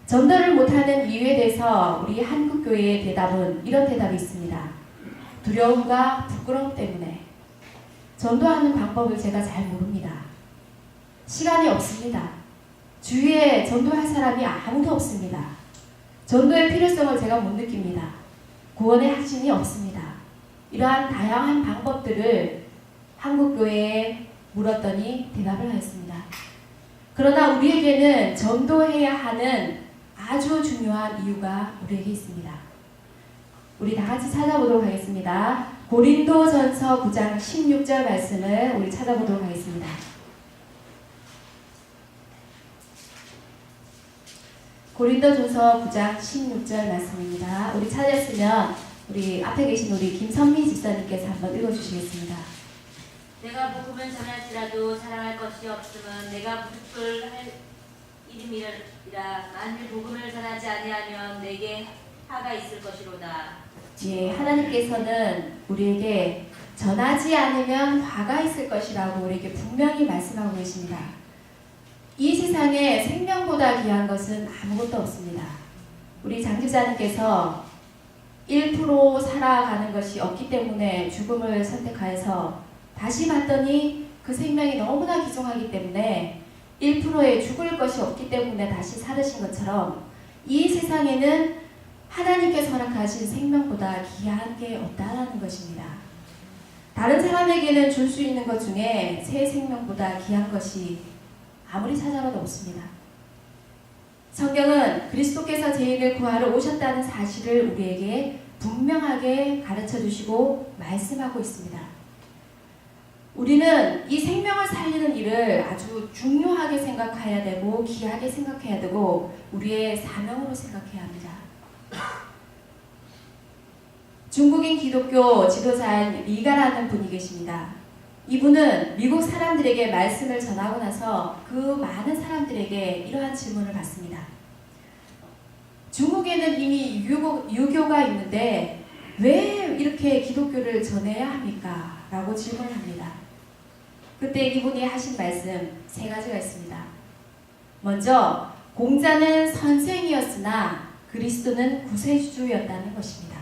전도를 못하는 이유에 대해서 우리 한국교회의 대답은 이런 대답이 있습니다. 두려움과 부끄러움 때문에 전도하는 방법을 제가 잘 모릅니다. 시간이 없습니다. 주위에 전도할 사람이 아무도 없습니다. 전도의 필요성을 제가 못 느낍니다. 구원의 확신이 없습니다. 이러한 다양한 방법들을 한국교회에 물었더니 대답을 하였습니다. 그러나 우리에게는 전도해야 하는 아주 중요한 이유가 우리에게 있습니다. 우리 다 같이 찾아보도록 하겠습니다. 고린도전서 9장 16절 말씀을 우리 찾아보도록 하겠습니다. 고린도전서 9장 16절 말씀입니다. 우리 찾았으면 우리 앞에 계신 우리 김선미 집사님께서 한번 읽어주시겠습니다. 내가 복음을 전할지라도 자랑할 것이 없으면 내가 부득불 할 일임이라. 만일 복음을 전하지 아니하면 내게 하가 있을 것이로다. 예, 하나님께서는 우리에게 전하지 않으면 화가 있을 것이라고 우리에게 분명히 말씀하고 계십니다. 이 세상에 생명보다 귀한 것은 아무것도 없습니다. 우리 장 집사님께서 1% 살아가는 것이 없기 때문에 죽음을 선택하여서 다시 봤더니 그 생명이 너무나 귀중하기 때문에 1%에 죽을 것이 없기 때문에 다시 살으신 것처럼 이 세상에는 하나님께서 허락하신 생명보다 귀한 게 없다라는 것입니다. 다른 사람에게는 줄 수 있는 것 중에 새 생명보다 귀한 것이 아무리 찾아봐도 없습니다. 성경은 그리스도께서 죄인을 구하러 오셨다는 사실을 우리에게 분명하게 가르쳐 주시고 말씀하고 있습니다. 우리는 이 생명을 살리는 일을 아주 중요하게 생각해야 되고 귀하게 생각해야 되고 우리의 사명으로 생각해야 합니다. 중국인 기독교 지도자인 리가라는 분이 계십니다. 이분은 미국 사람들에게 말씀을 전하고 나서 그 많은 사람들에게 이러한 질문을 받습니다. 중국에는 이미 유교가 있는데 왜 이렇게 기독교를 전해야 합니까? 라고 질문을 합니다. 그때 이분이 하신 말씀 세 가지가 있습니다. 먼저 공자는 선생이었으나 그리스도는 구세주였다는 것입니다.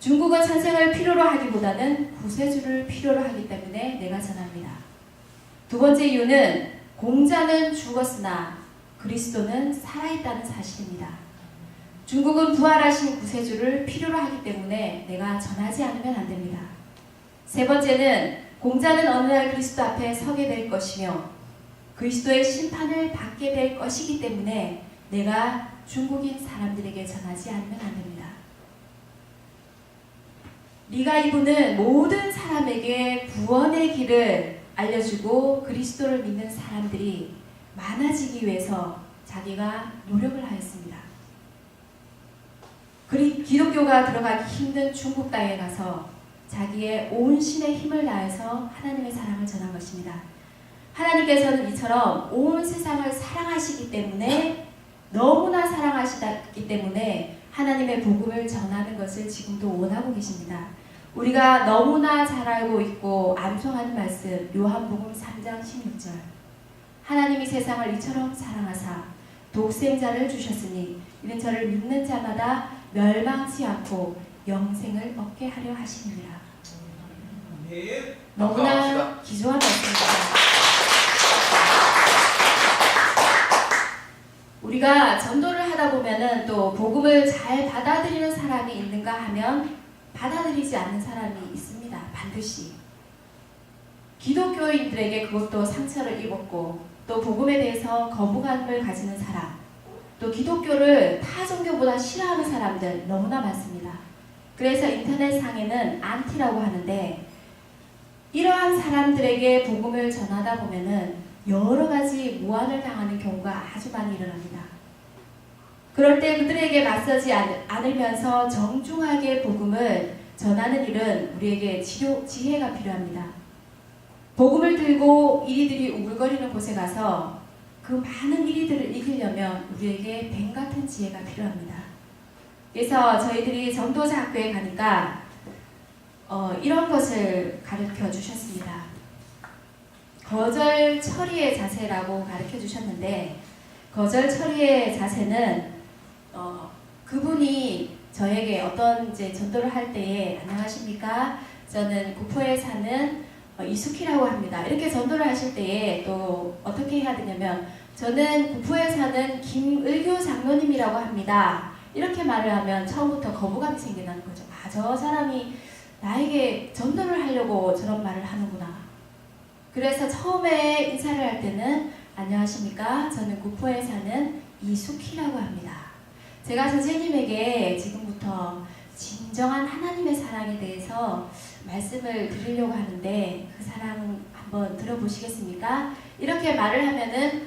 중국은 선생을 필요로 하기보다는 구세주를 필요로 하기 때문에 내가 전합니다. 두 번째 이유는 공자는 죽었으나 그리스도는 살아있다는 사실입니다. 중국은 부활하신 구세주를 필요로 하기 때문에 내가 전하지 않으면 안 됩니다. 세 번째는 공자는 어느 날 그리스도 앞에 서게 될 것이며 그리스도의 심판을 받게 될 것이기 때문에 내가 중국인 사람들에게 전하지 않으면 안 됩니다. 리가 이분은 모든 사람에게 구원의 길을 알려주고 그리스도를 믿는 사람들이 많아지기 위해서 자기가 노력을 하였습니다. 기독교가 들어가기 힘든 중국 땅에 가서 자기의 온 신의 힘을 다해서 하나님의 사랑을 전한 것입니다. 하나님께서는 이처럼 온 세상을 사랑하시기 때문에 너무나 사랑하시기 때문에 하나님의 복음을 전하는 것을 지금도 원하고 계십니다. 우리가 너무나 잘 알고 있고 암송하는 말씀 요한복음 3장 16절 하나님이 세상을 이처럼 사랑하사 독생자를 주셨으니 이는 저를 믿는 자마다 멸망치 않고 영생을 얻게 하려 하시니라. 너무나 기조한 말씀입니다. 우리가 전도를 하다 보면은 또 복음을 잘 받아들이는 사람이 있는가 하면 받아들이지 않는 사람이 있습니다. 반드시. 기독교인들에게 그것도 상처를 입었고 또 복음에 대해서 거부감을 가지는 사람 또 기독교를 타 종교보다 싫어하는 사람들 너무나 많습니다. 그래서 인터넷상에는 안티라고 하는데 이러한 사람들에게 복음을 전하다 보면은 여러 가지 무안을 당하는 경우가 아주 많이 일어납니다. 그럴 때 그들에게 맞서지 않으면서 정중하게 복음을 전하는 일은 우리에게 지혜가 필요합니다. 복음을 들고 이리들이 우글거리는 곳에 가서 그 많은 이리들을 이기려면 우리에게 뱀 같은 지혜가 필요합니다. 그래서 저희들이 전도자 학교에 가니까 이런 것을 가르쳐 주셨습니다. 거절 처리의 자세라고 가르쳐 주셨는데 거절 처리의 자세는 그분이 저에게 어떤 이제 전도를 할 때에 안녕하십니까? 저는 구포에 사는 이숙희라고 합니다. 이렇게 전도를 하실 때에 또 어떻게 해야 되냐면 저는 구포에 사는 김을교 장로님이라고 합니다. 이렇게 말을 하면 처음부터 거부감이 생긴다는 거죠. 아, 저 사람이 나에게 전도를 하려고 저런 말을 하는구나. 그래서 처음에 인사를 할 때는 안녕하십니까? 저는 구포에 사는 이숙희라고 합니다. 제가 선생님에게 지금부터 진정한 하나님의 사랑에 대해서 말씀을 드리려고 하는데 그 사랑 한번 들어보시겠습니까? 이렇게 말을 하면은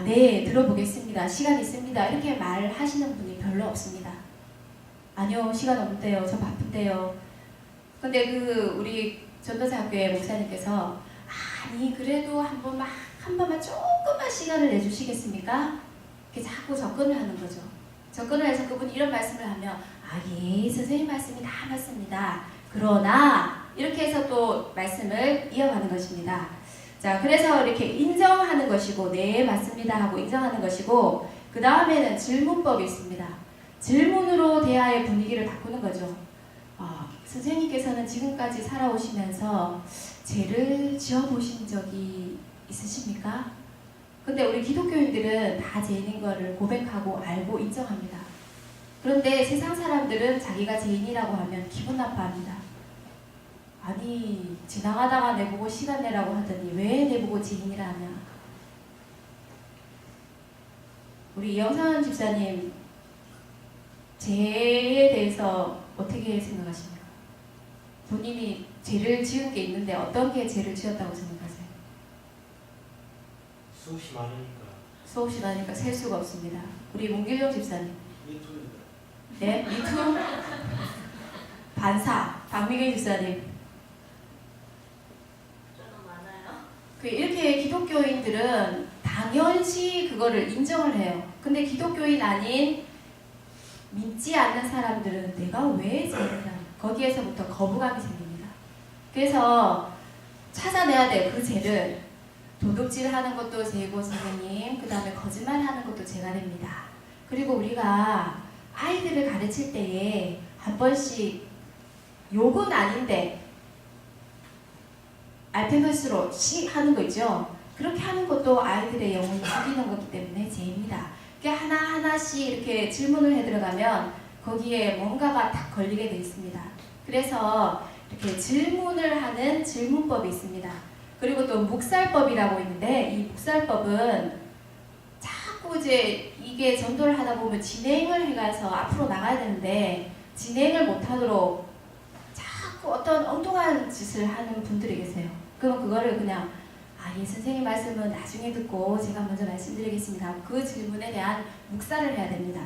네, 들어보겠습니다. 시간 있습니다. 이렇게 말하시는 분이 별로 없습니다. 아니요, 시간 없대요. 저 바쁜데요. 근데 우리 전도사학교의 목사님께서 아니 그래도 한 번만 조금만 시간을 내주시겠습니까? 이렇게 자꾸 접근을 하는 거죠. 접근을 해서 그분이 이런 말씀을 하면 예, 선생님 말씀이 다 맞습니다. 그러나 이렇게 해서 또 말씀을 이어가는 것입니다. 자, 그래서 이렇게 인정하는 것이고 네 맞습니다 하고 인정하는 것이고 그 다음에는 질문법이 있습니다. 질문으로 대화의 분위기를 바꾸는 거죠. 선생님께서는 지금까지 살아오시면서 죄를 지어보신 적이 있으십니까? 근데 우리 기독교인들은 다 죄인인 것을 고백하고 알고 인정합니다. 그런데 세상 사람들은 자기가 죄인이라고 하면 기분 나빠합니다. 아니 지나가다가 내보고 시간 내라고 하더니 왜 내보고 죄인이라 하냐. 우리 이영선 집사님 죄에 대해서 어떻게 생각하십니까? 본인이 죄를 지은 게 있는데 어떤 게 죄를 지었다고 생각하세요? 수없이 많으니까. 수없이 많으니까 셀 수가 없습니다. 우리 문길영 집사님. 미투입니다. 네? 미투? 반사. 박미경 집사님. 저도 많아요. 이렇게 기독교인들은 당연시 그거를 인정을 해요. 근데 기독교인 아닌 믿지 않는 사람들은 내가 왜 죄인가? 거기에서부터 거부감이 생깁니다. 그래서 찾아내야 돼요. 그 죄를. 도둑질하는 것도 죄고 선생님, 그 다음에 거짓말하는 것도 죄가 됩니다. 그리고 우리가 아이들을 가르칠 때에 한 번씩 욕은 아닌데 알펜더스로 하는 거 있죠. 그렇게 하는 것도 아이들의 영혼을 죽이는 거기 때문에 죄입니다. 하나하나씩 이렇게 질문을 해 들어가면 거기에 뭔가가 딱 걸리게 되어 있습니다. 그래서 이렇게 질문을 하는 질문법이 있습니다. 그리고 또 묵살법이라고 있는데 이 묵살법은 자꾸 이게 전도를 하다 보면 진행을 해가서 앞으로 나가야 되는데 진행을 못하도록 자꾸 어떤 엉뚱한 짓을 하는 분들이 계세요. 그럼 그거를 그냥 예, 선생님 말씀은 나중에 듣고 제가 먼저 말씀드리겠습니다. 그 질문에 대한 묵살을 해야 됩니다.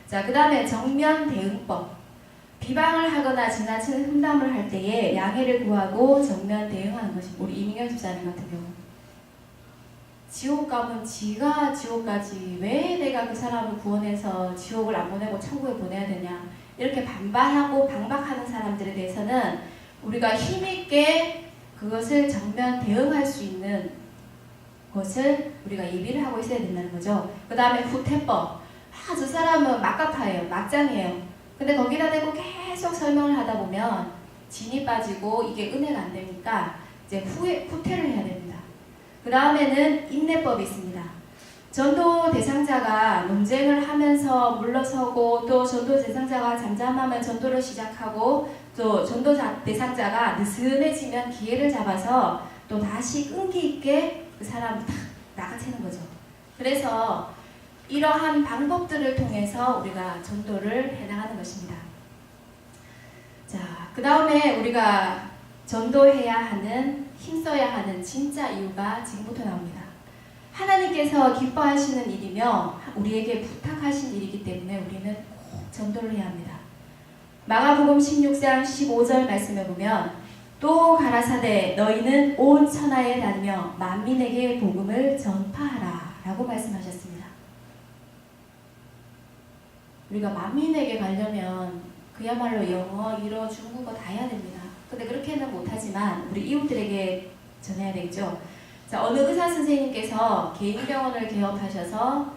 자, 그 다음에 정면 대응법. 비방을 하거나 지나친 흠담을 할 때에 양해를 구하고 정면 대응하는 것입니다. 우리 이민경 집사님 같은 경우. 지옥 가면 지가 지옥 가지 왜 내가 그 사람을 구원해서 지옥을 안 보내고 천국에 보내야 되냐. 이렇게 반발하고 방박하는 사람들에 대해서는 우리가 힘있게 그것을 정면 대응할 수 있는 것을 우리가 예비를 하고 있어야 된다는 거죠. 그 다음에 후퇴법. 저 사람은 막가파예요. 막장이에요. 근데 거기다 대고 계속 설명을 하다 보면 진이 빠지고 이게 은혜가 안 되니까 이제 후퇴를 해야 됩니다. 그 다음에는 인내법이 있습니다. 전도 대상자가 논쟁을 하면서 물러서고 또 전도 대상자가 잠잠하면 전도를 시작하고 또 전도 대상자가 느슨해지면 기회를 잡아서 또 다시 끈기 있게 그 사람을 탁 나가채는 거죠. 그래서 이러한 방법들을 통해서 우리가 전도를 해나가는 것입니다. 자, 그 다음에 우리가 전도해야 하는, 힘써야 하는 진짜 이유가 지금부터 나옵니다. 하나님께서 기뻐하시는 일이며 우리에게 부탁하신 일이기 때문에 우리는 꼭 전도를 해야 합니다. 마가복음 16장 15절 말씀에 보면 또 가라사대 너희는 온 천하에 다니며 만민에게 복음을 전파하라 라고 말씀하셨습니다. 우리가 만민에게 가려면 그야말로 영어, 일어, 중국어 다 해야 됩니다. 근데 그렇게는 못하지만 우리 이웃들에게 전해야 되겠죠. 자, 어느 의사 선생님께서 개인 병원을 개업하셔서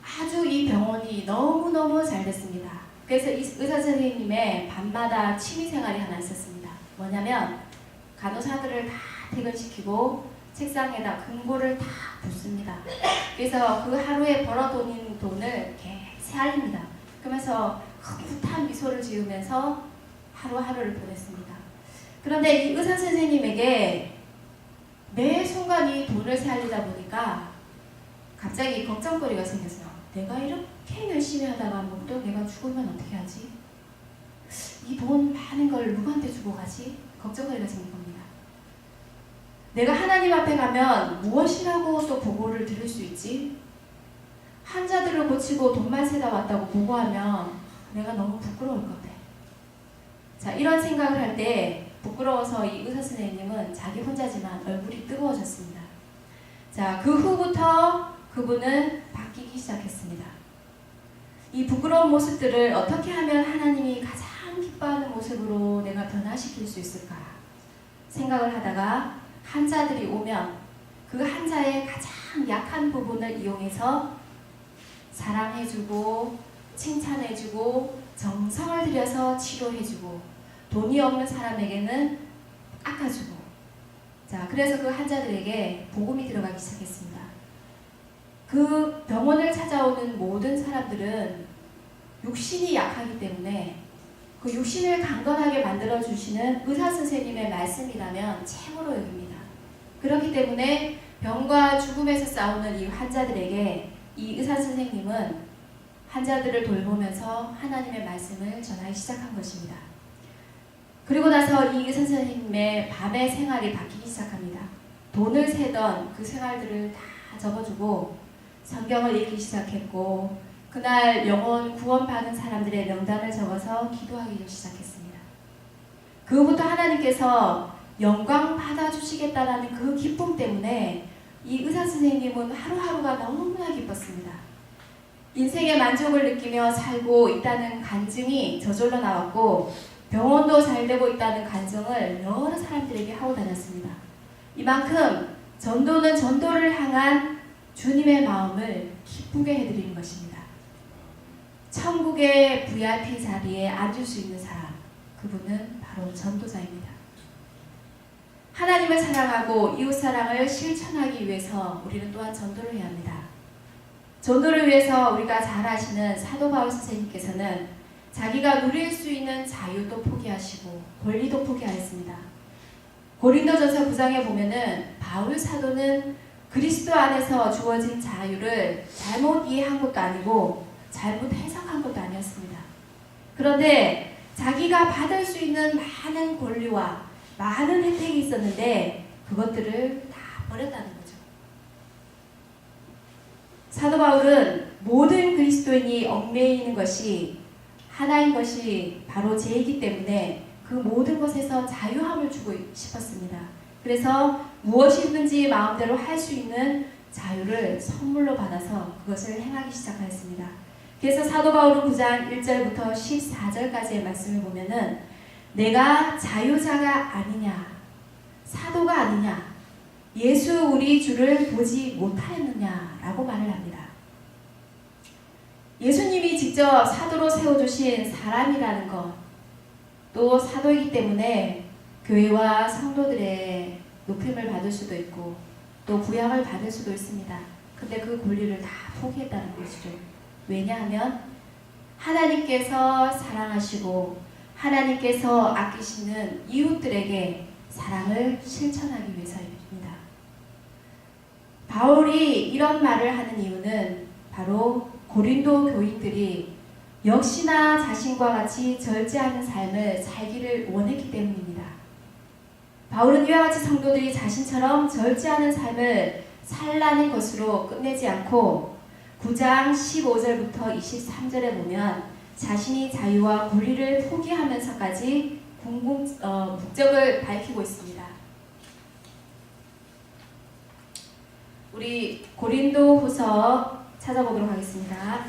아주 이 병원이 너무너무 잘 됐습니다. 그래서 이 의사 선생님의 밤마다 취미생활이 하나 있었습니다. 뭐냐면 간호사들을 다 퇴근시키고 책상에다 금고를 다 붓습니다. 그래서 그 하루에 벌어들인 돈을 세알립니다. 그러면서 흐뭇한 미소를 지으면서 하루하루를 보냈습니다. 그런데 이 의사 선생님에게 매 순간이 돈을 살리다 보니까 갑자기 걱정거리가 생겼어요. 내가 이렇게 열심히 하다가 뭐 또 내가 죽으면 어떻게 하지? 이 돈 많은 걸 누구한테 주고 가지? 걱정거리가 생긴 겁니다. 내가 하나님 앞에 가면 무엇이라고 또 보고를 들을 수 있지? 환자들을 고치고 돈만 세다 왔다고 보고하면 내가 너무 부끄러울 것 같아. 자, 이런 생각을 할 때 부끄러워서 이 의사 선생님은 자기 혼자지만 얼굴이 뜨거워졌습니다. 자, 그 후부터 그분은 바뀌기 시작했습니다. 이 부끄러운 모습들을 어떻게 하면 하나님이 가장 기뻐하는 모습으로 내가 변화시킬 수 있을까 생각을 하다가 환자들이 오면 그 환자의 가장 약한 부분을 이용해서 사랑해주고 칭찬해주고 정성을 들여서 치료해주고 돈이 없는 사람에게는 깎아주고, 자, 그래서 그 환자들에게 복음이 들어가기 시작했습니다. 그 병원을 찾아오는 모든 사람들은 육신이 약하기 때문에 그 육신을 강건하게 만들어주시는 의사 선생님의 말씀이라면 최고로 여깁니다. 그렇기 때문에 병과 죽음에서 싸우는 이 환자들에게 이 의사 선생님은 환자들을 돌보면서 하나님의 말씀을 전하기 시작한 것입니다. 그리고 나서 이 의사 선생님의 밤의 생활이 바뀌기 시작합니다. 돈을 세던 그 생활들을 다 접어주고 성경을 읽기 시작했고, 그날 영혼 구원받은 사람들의 명단을 적어서 기도하기 시작했습니다. 그후부터 하나님께서 영광 받아주시겠다라는 그 기쁨 때문에 이 의사 선생님은 하루하루가 너무나 기뻤습니다. 인생의 만족을 느끼며 살고 있다는 간증이 저절로 나왔고, 병원도 잘 되고 있다는 간증을 여러 사람들에게 하고 다녔습니다. 이만큼 전도는 전도를 향한 주님의 마음을 기쁘게 해드리는 것입니다. 천국의 VIP 자리에 앉을 수 있는 사람, 그분은 바로 전도자입니다. 하나님을 사랑하고 이웃사랑을 실천하기 위해서 우리는 또한 전도를 해야 합니다. 전도를 위해서 우리가 잘 아시는 사도 바울 선생님께서는 자기가 누릴 수 있는 자유도 포기하시고 권리도 포기하였습니다. 고린도전서 9장에 보면은 바울 사도는 그리스도 안에서 주어진 자유를 잘못 이해한 것도 아니고 잘못 해석한 것도 아니었습니다. 그런데 자기가 받을 수 있는 많은 권리와 많은 혜택이 있었는데 그것들을 다 버렸다는 거죠. 사도 바울은 모든 그리스도인이 얽매이는 것이 하나인 것이 바로 죄이기 때문에 그 모든 것에서 자유함을 주고 싶었습니다. 그래서 무엇이든지 마음대로 할 수 있는 자유를 선물로 받아서 그것을 행하기 시작하였습니다. 그래서 사도 바울은 9장 1절부터 14절까지의 말씀을 보면은 내가 자유자가 아니냐, 사도가 아니냐, 예수 우리 주를 보지 못하였느냐라고 말을 합니다. 예수님이 직접 사도로 세워주신 사람이라는 것, 또 사도이기 때문에 교회와 성도들의 높임을 받을 수도 있고 또 부양을 받을 수도 있습니다. 근데 그 권리를 다 포기했다는 것이죠. 왜냐하면 하나님께서 사랑하시고 하나님께서 아끼시는 이웃들에게 사랑을 실천하기 위해서입니다. 바울이 이런 말을 하는 이유는 바로 고린도 교인들이 역시나 자신과 같이 절제하는 삶을 살기를 원했기 때문입니다. 바울은 이와 같이 성도들이 자신처럼 절제하는 삶을 살라는 것으로 끝내지 않고 9장 15절부터 23절에 보면 자신이 자유와 권리를 포기하면서까지 목적을 밝히고 있습니다. 우리 고린도후서 찾아보도록 하겠습니다.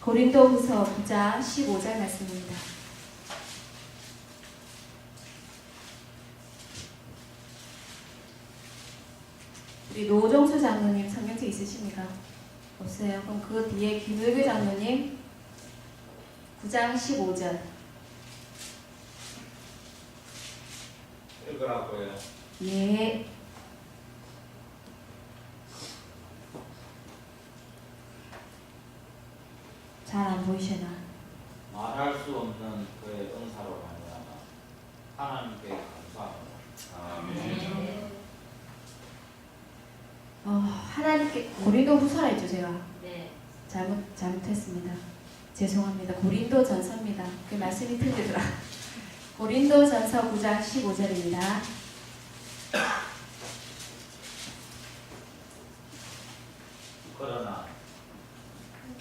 고린도후서 9장 15절 말씀입니다. 우리 노정수 장로님 성경책 있으십니까? 없어요. 그럼 그 뒤에 김을규 장로님 9장 15절 읽으라고요. 예. 잘 안 보이시나? 말할 수 없는 그의 은사로 말미암아 하나님께 감사합니다. 하나님께 고린도후서라 했죠 제가. 네. 잘못했습니다. 죄송합니다. 고린도전서입니다. 그 말씀이 틀리더라. 고린도전서 9장 15절입니다. 그러나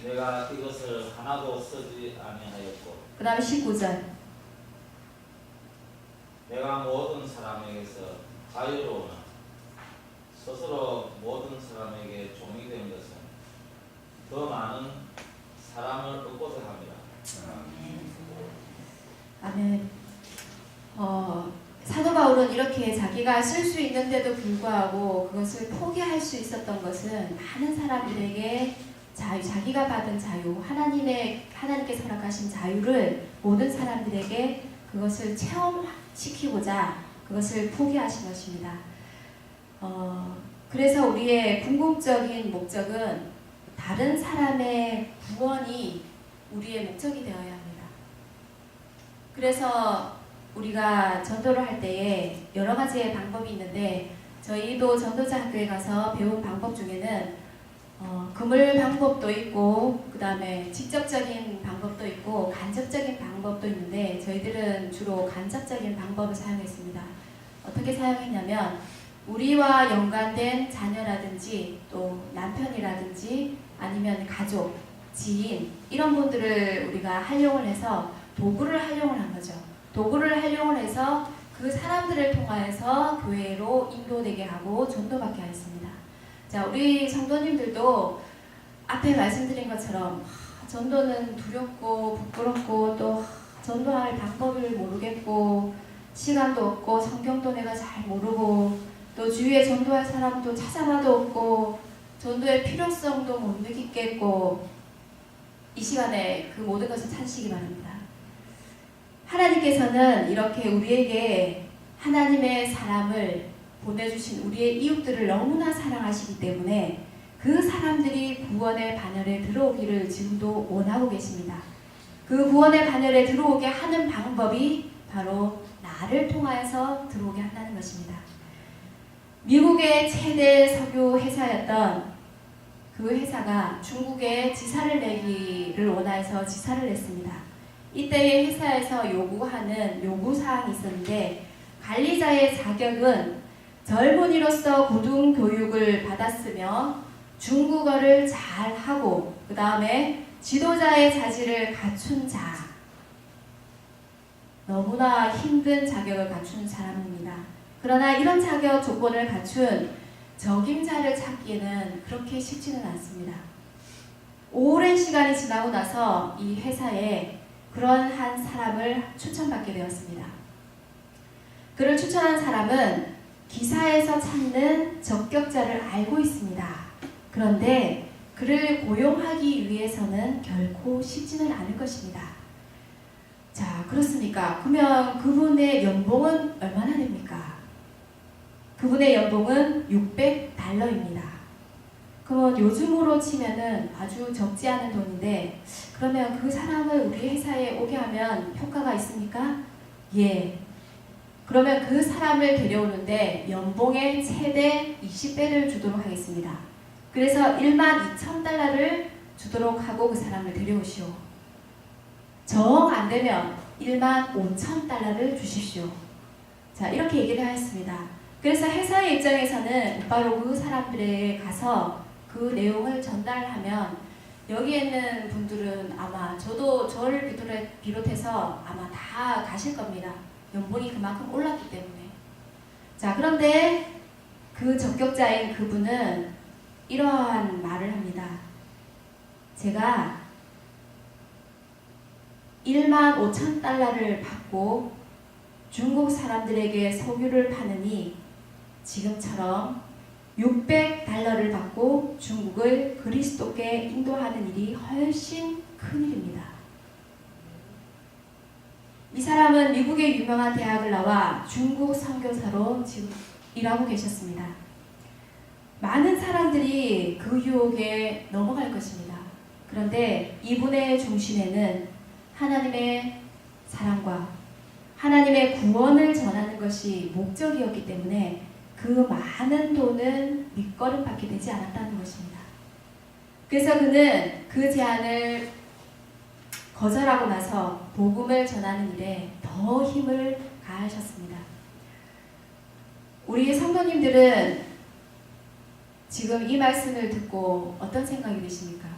내가 이것을 하나도 쓰지 아니하였고 그 다음에 19절. 내가 모든 사람에게서 자유로우나 스스로 모든 사람에게 종이 된 것은 더 많은 사람을 얻고자 합니다. 아멘. 사도 바울은 이렇게 자기가 쓸 수 있는데도 불구하고 그것을 포기할 수 있었던 것은 많은 사람들에게 자기가 받은 자유, 하나님께서 허락하신 자유를 모든 사람들에게 그것을 체험시키고자 그것을 포기하신 것입니다. 그래서 우리의 궁극적인 목적은 다른 사람의 구원이 우리의 목적이 되어야 합니다. 그래서 우리가 전도를 할 때에 여러 가지의 방법이 있는데 저희도 전도자 학교에 가서 배운 방법 중에는 그물 방법도 있고 그 다음에 직접적인 방법도 있고 간접적인 방법도 있는데 저희들은 주로 간접적인 방법을 사용했습니다. 어떻게 사용했냐면 우리와 연관된 자녀라든지 또 남편이라든지 아니면 가족, 지인 이런 분들을 우리가 활용을 해서 도구를 활용을 한 거죠. 도구를 활용을 해서 그 사람들을 통하여서 교회로 인도되게 하고 전도받게 하였습니다. 자, 우리 성도님들도 앞에 말씀드린 것처럼 전도는 두렵고 부끄럽고 또 전도할 방법을 모르겠고 시간도 없고 성경도 내가 잘 모르고 또 주위에 전도할 사람도 찾아봐도 없고 전도의 필요성도 못 느끼겠고 이 시간에 그 모든 것을 찾으시기 바랍니다. 하나님께서는 이렇게 우리에게 하나님의 사람을 보내주신 우리의 이웃들을 너무나 사랑하시기 때문에 그 사람들이 구원의 반열에 들어오기를 지금도 원하고 계십니다. 그 구원의 반열에 들어오게 하는 방법이 바로 나를 통하여서 들어오게 한다는 것입니다. 미국의 최대 석유 회사였던 그 회사가 중국에 지사를 내기를 원해서 지사를 냈습니다. 이때의 회사에서 요구하는 요구사항이 있었는데 관리자의 자격은 젊은이로서 고등교육을 받았으며 중국어를 잘하고 그 다음에 지도자의 자질을 갖춘 자, 너무나 힘든 자격을 갖춘 사람입니다. 그러나 이런 자격 조건을 갖춘 적임자를 찾기에는 그렇게 쉽지는 않습니다. 오랜 시간이 지나고 나서 이 회사에 그런 한 사람을 추천받게 되었습니다. 그를 추천한 사람은 기사에서 찾는 적격자를 알고 있습니다. 그런데 그를 고용하기 위해서는 결코 쉽지는 않을 것입니다. 자, 그렇습니까? 그러면 그분의 연봉은 얼마나 됩니까? 그분의 연봉은 $600입니다. 그러면 요즘으로 치면은 아주 적지 않은 돈인데 그러면 그 사람을 우리 회사에 오게 하면 효과가 있습니까? 예. 그러면 그 사람을 데려오는데 연봉의 최대 20배를 주도록 하겠습니다. 그래서 $12,000를 주도록 하고 그 사람을 데려오시오. 정 안 되면 $15,000를 주십시오. 자, 이렇게 얘기를 하였습니다. 그래서 회사의 입장에서는 바로 그 사람들에 가서 그 내용을 전달하면 여기에 있는 분들은 아마 저도 저를 비롯해서 아마 다 가실 겁니다. 연봉이 그만큼 올랐기 때문에. 자, 그런데 그 적격자인 그분은 이러한 말을 합니다. 제가 $15,000를 받고 중국 사람들에게 석유를 파느니 지금처럼 $600를 받고 중국을 그리스도께 인도하는 일이 훨씬 큰 일입니다. 이 사람은 미국의 유명한 대학을 나와 중국 선교사로 지금 일하고 계셨습니다. 많은 사람들이 그 유혹에 넘어갈 것입니다. 그런데 이분의 중심에는 하나님의 사랑과 하나님의 구원을 전하는 것이 목적이었기 때문에 그 많은 돈은 밑거름밖에 되지 않았다는 것입니다. 그래서 그는 그 제안을 거절하고 나서 복음을 전하는 일에 더 힘을 가하셨습니다. 우리 성도님들은 지금 이 말씀을 듣고 어떤 생각이 드십니까?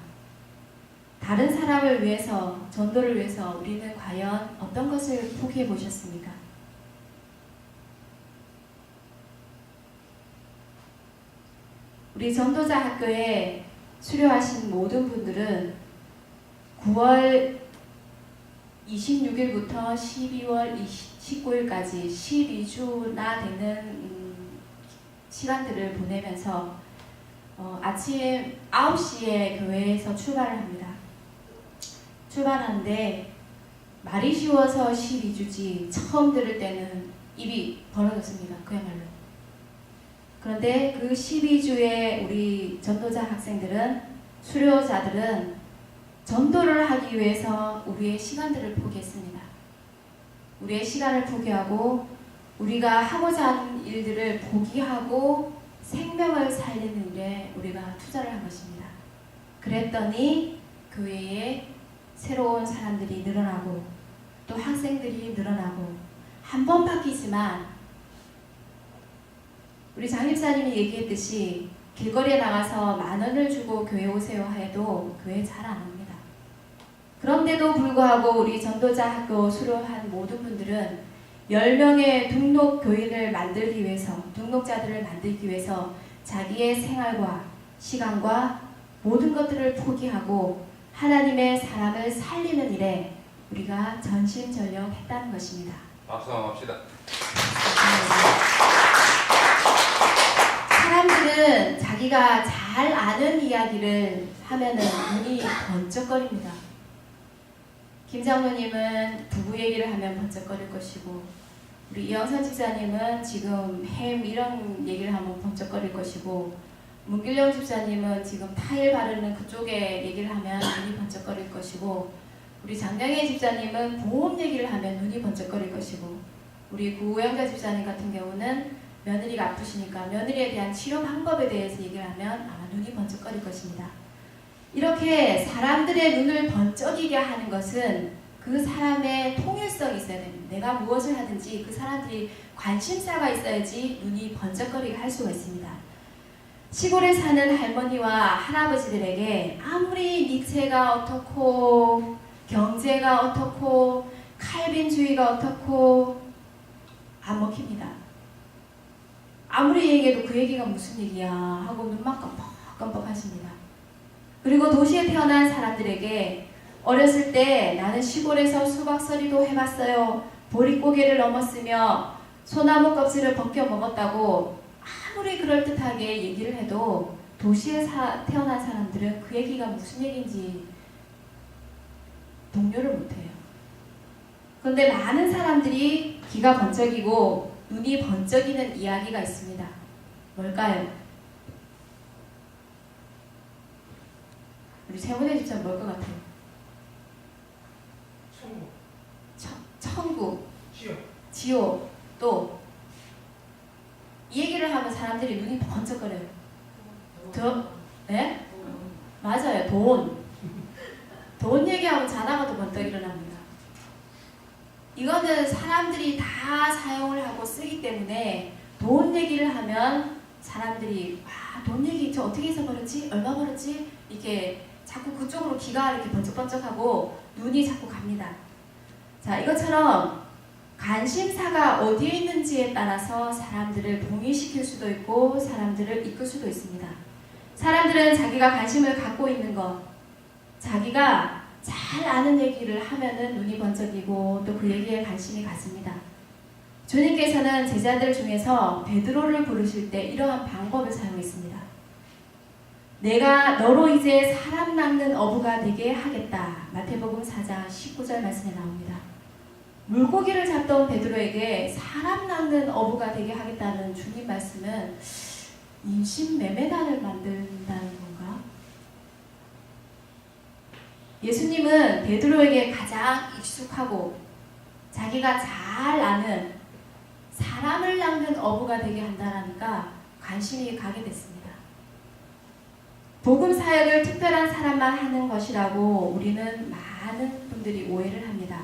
다른 사람을 위해서, 전도를 위해서 우리는 과연 어떤 것을 포기해 보셨습니까? 우리 전도자 학교에 수료하신 모든 분들은 9월 26일부터 12월 19일까지 12주나 되는 시간들을 보내면서 아침 9시에 교회에서 출발을 합니다. 출발하는데 말이 쉬워서 12주지 처음 들을 때는 입이 벌어졌습니다. 그야말로. 그런데 그 12주에 우리 전도자 학생들은, 수료자들은 전도를 하기 위해서 우리의 시간들을 포기했습니다. 우리의 시간을 포기하고 우리가 하고자 하는 일들을 포기하고 생명을 살리는 일에 우리가 투자를 한 것입니다. 그랬더니 교회에 새로운 사람들이 늘어나고 또 학생들이 늘어나고 한 번 바뀌지만 우리 장립사님이 얘기했듯이 길거리에 나가서 10,000원을 주고 교회 오세요 해도 교회 잘 안 옵니다. 그런데도 불구하고 우리 전도자 학교 수료한 모든 분들은 10명의 등록 교인을 만들기 위해서, 등록자들을 만들기 위해서 자기의 생활과 시간과 모든 것들을 포기하고 하나님의 사람을 살리는 일에 우리가 전심전력했다는 것입니다. 박수 한번 합시다. 사람들은 자기가 잘 아는 이야기를 하면은 눈이 번쩍거립니다. 김 장로님은 부부 얘기를 하면 번쩍거릴 것이고, 우리 이영선 집사님은 지금 햄 이런 얘기를 하면 번쩍거릴 것이고, 문길영 집사님은 지금 타일 바르는 그쪽에 얘기를 하면 눈이 번쩍거릴 것이고, 우리 장량혜 집사님은 보험 얘기를 하면 눈이 번쩍거릴 것이고, 우리 구호영자 집사님 같은 경우는 며느리가 아프시니까 며느리에 대한 치료 방법에 대해서 얘기를 하면 아마 눈이 번쩍거릴 것입니다. 이렇게 사람들의 눈을 번쩍이게 하는 것은 그 사람의 통일성이 있어야 됩니다. 내가 무엇을 하든지 그 사람들이 관심사가 있어야지 눈이 번쩍거리게 할 수가 있습니다. 시골에 사는 할머니와 할아버지들에게 아무리 니체가 어떻고 경제가 어떻고 칼빈주의가 어떻고 안 먹힙니다. 아무리 얘기해도 그 얘기가 무슨 얘기야 하고 눈만 깜빡깜빡 하십니다. 그리고 도시에 태어난 사람들에게 어렸을 때 나는 시골에서 수박서리도 해봤어요. 보릿고개를 넘었으며 소나무 껍질을 벗겨 먹었다고 아무리 그럴듯하게 얘기를 해도 도시에 태어난 사람들은 그 얘기가 무슨 얘기인지 동요를 못해요. 그런데 많은 사람들이 귀가 번쩍이고 눈이 번쩍이는 이야기가 있습니다. 뭘까요? 우리 세문의 집사 뭘 것 같아요? 천국, 지옥, 또 이 얘기를 하면 사람들이 눈이 번쩍거려요. 네? 맞아요. 돈 얘기하면 자다가 도 번쩍 일어납니다. 이거는 사람들이 다 사용을 하고 쓰기 때문에 돈 얘기를 하면 사람들이 돈 얘기 저 어떻게 해서 벌었지? 얼마 벌었지? 이렇게 자꾸 그쪽으로 귀가 이렇게 번쩍번쩍하고 눈이 자꾸 갑니다. 자, 이것처럼 관심사가 어디에 있는지에 따라서 사람들을 동의시킬 수도 있고 사람들을 이끌 수도 있습니다. 사람들은 자기가 관심을 갖고 있는 것, 자기가 잘 아는 얘기를 하면은 눈이 번쩍이고 또 그 얘기에 관심이 갔습니다. 주님께서는 제자들 중에서 베드로를 부르실 때 이러한 방법을 사용했습니다. 내가 너로 이제 사람 낚는 어부가 되게 하겠다. 마태복음 4장 19절 말씀에 나옵니다. 물고기를 잡던 베드로에게 사람 낚는 어부가 되게 하겠다는 주님 말씀은 인신매매단을 만든다는 건가? 예수님은 베드로에게 가장 익숙하고 자기가 잘 아는 사람을 낚는 어부가 되게 한다니까 관심이 가게 됐습니다. 복음 사역을 특별한 사람만 하는 것이라고 우리는 많은 분들이 오해를 합니다.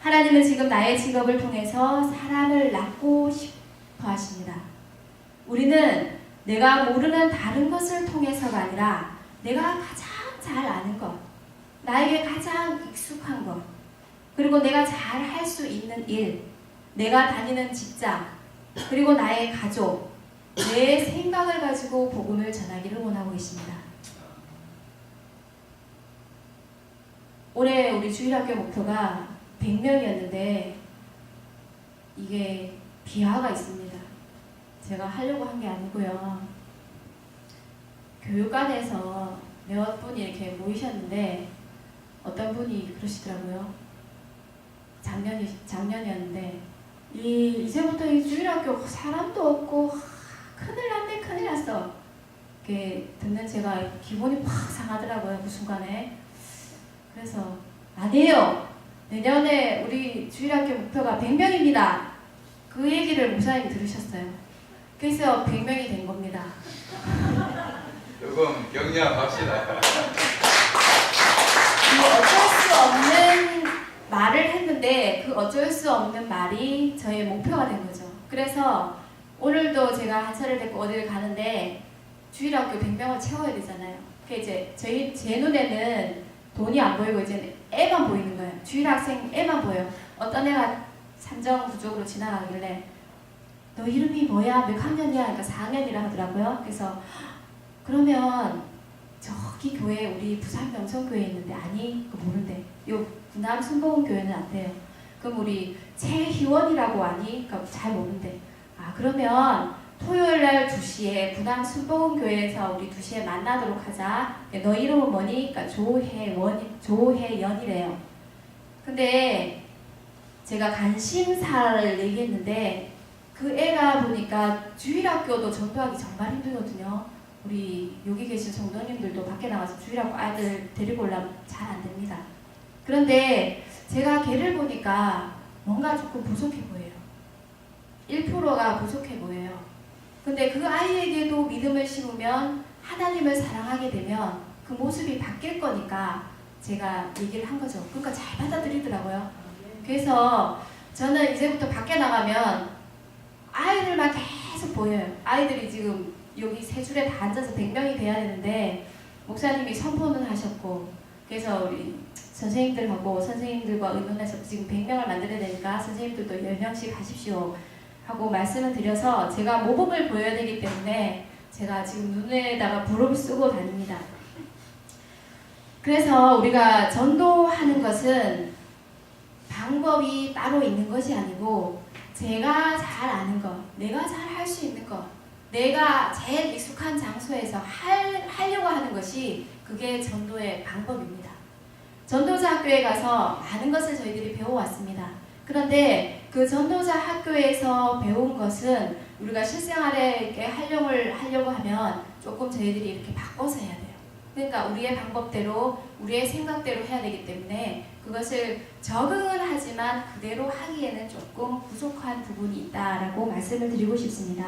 하나님은 지금 나의 직업을 통해서 사람을 낳고 싶어 하십니다. 우리는 내가 모르는 다른 것을 통해서가 아니라 내가 가장 잘 아는 것, 나에게 가장 익숙한 것, 그리고 내가 잘 할 수 있는 일, 내가 다니는 직장, 그리고 나의 가족, 내 생각을 가지고 복음을 전하기를 원하고 있습니다. 올해 우리 주일학교 목표가 100명이었는데 이게 비하가 있습니다. 제가 하려고 한 게 아니고요. 교육관에서 몇 분이 이렇게 모이셨는데 어떤 분이 그러시더라고요. 작년이었는데 이제부터 이 주일학교 사람도 없고 큰일 났네, 큰일 났어. 이렇게 듣는 제가 기분이 확 상하더라고요, 그 순간에. 그래서 아니에요. 내년에 우리 주일학교 목표가 100명입니다. 그 얘기를 목사님이 들으셨어요. 그래서 100명이 된 겁니다. 조금 격려합시다. 어쩔 수 없는 말을 했는데 그 어쩔 수 없는 말이 저의 목표가 된 거죠. 그래서 오늘도 제가 한차를 데리고 어딜 가는데 주일학교 100명을 채워야 되잖아요. 그게 이제 제 눈에는 돈이 안 보이고 이제 애만 보이는 거예요. 주일학생 애만 보여요. 어떤 애가 산정 부족으로 지나가길래 너 이름이 뭐야? 몇 학년이야? 그러니까 4학년이라 하더라고요. 그래서 그러면 저기 교회 우리 부산 명성교회 있는데 아니 그거 모른대. 요 부남 순복음교회는 안 돼요. 그럼 우리 최희원이라고 아니? 그러니까 잘 모른대. 아 그러면 토요일날 2시에 부남 순복음교회에서 우리 2시에 만나도록 하자. 너 이름은 뭐니? 그러니까 조혜연이래요. 근데 제가 관심사를 얘기했는데 그 애가 보니까 주일학교도 전도하기 정말 힘들거든요. 우리 여기 계신 성도님들도 밖에 나가서 주일학교 아이들 데리고 오려면 잘 안 됩니다. 그런데 제가 걔를 보니까 뭔가 조금 부족해 보여요. 1%가 부족해 보여요. 근데 그 아이에게도 믿음을 심으면 하나님을 사랑하게 되면 그 모습이 바뀔 거니까 제가 얘기를 한 거죠. 그러니까 잘 받아들이더라고요. 그래서 저는 이제부터 밖에 나가면 아이들만 계속 보여요. 아이들이 지금 여기 세 줄에 다 앉아서 100명이 돼야 되는데 목사님이 선포는 하셨고 그래서 우리 선생님들하고 선생님들과 의논해서 지금 100명을 만들어야 되니까 선생님들도 10명씩 하십시오 하고 말씀을 드려서 제가 모범을 보여야 되기 때문에 제가 지금 눈에다가 불을 쓰고 다닙니다. 그래서 우리가 전도하는 것은 방법이 따로 있는 것이 아니고 제가 잘 아는 것, 내가 잘 할 수 있는 것, 내가 제일 익숙한 장소에서 하려고 하는 것이 그게 전도의 방법입니다. 전도자 학교에 가서 많은 것을 저희들이 배워왔습니다. 그런데 그 전도자 학교에서 배운 것은 우리가 실생활에 하려고 하면 조금 저희들이 이렇게 바꿔서 해야 돼요. 그러니까 우리의 방법대로, 우리의 생각대로 해야 되기 때문에 그것을 적응은 하지만 그대로 하기에는 조금 부족한 부분이 있다라고 말씀을 드리고 싶습니다.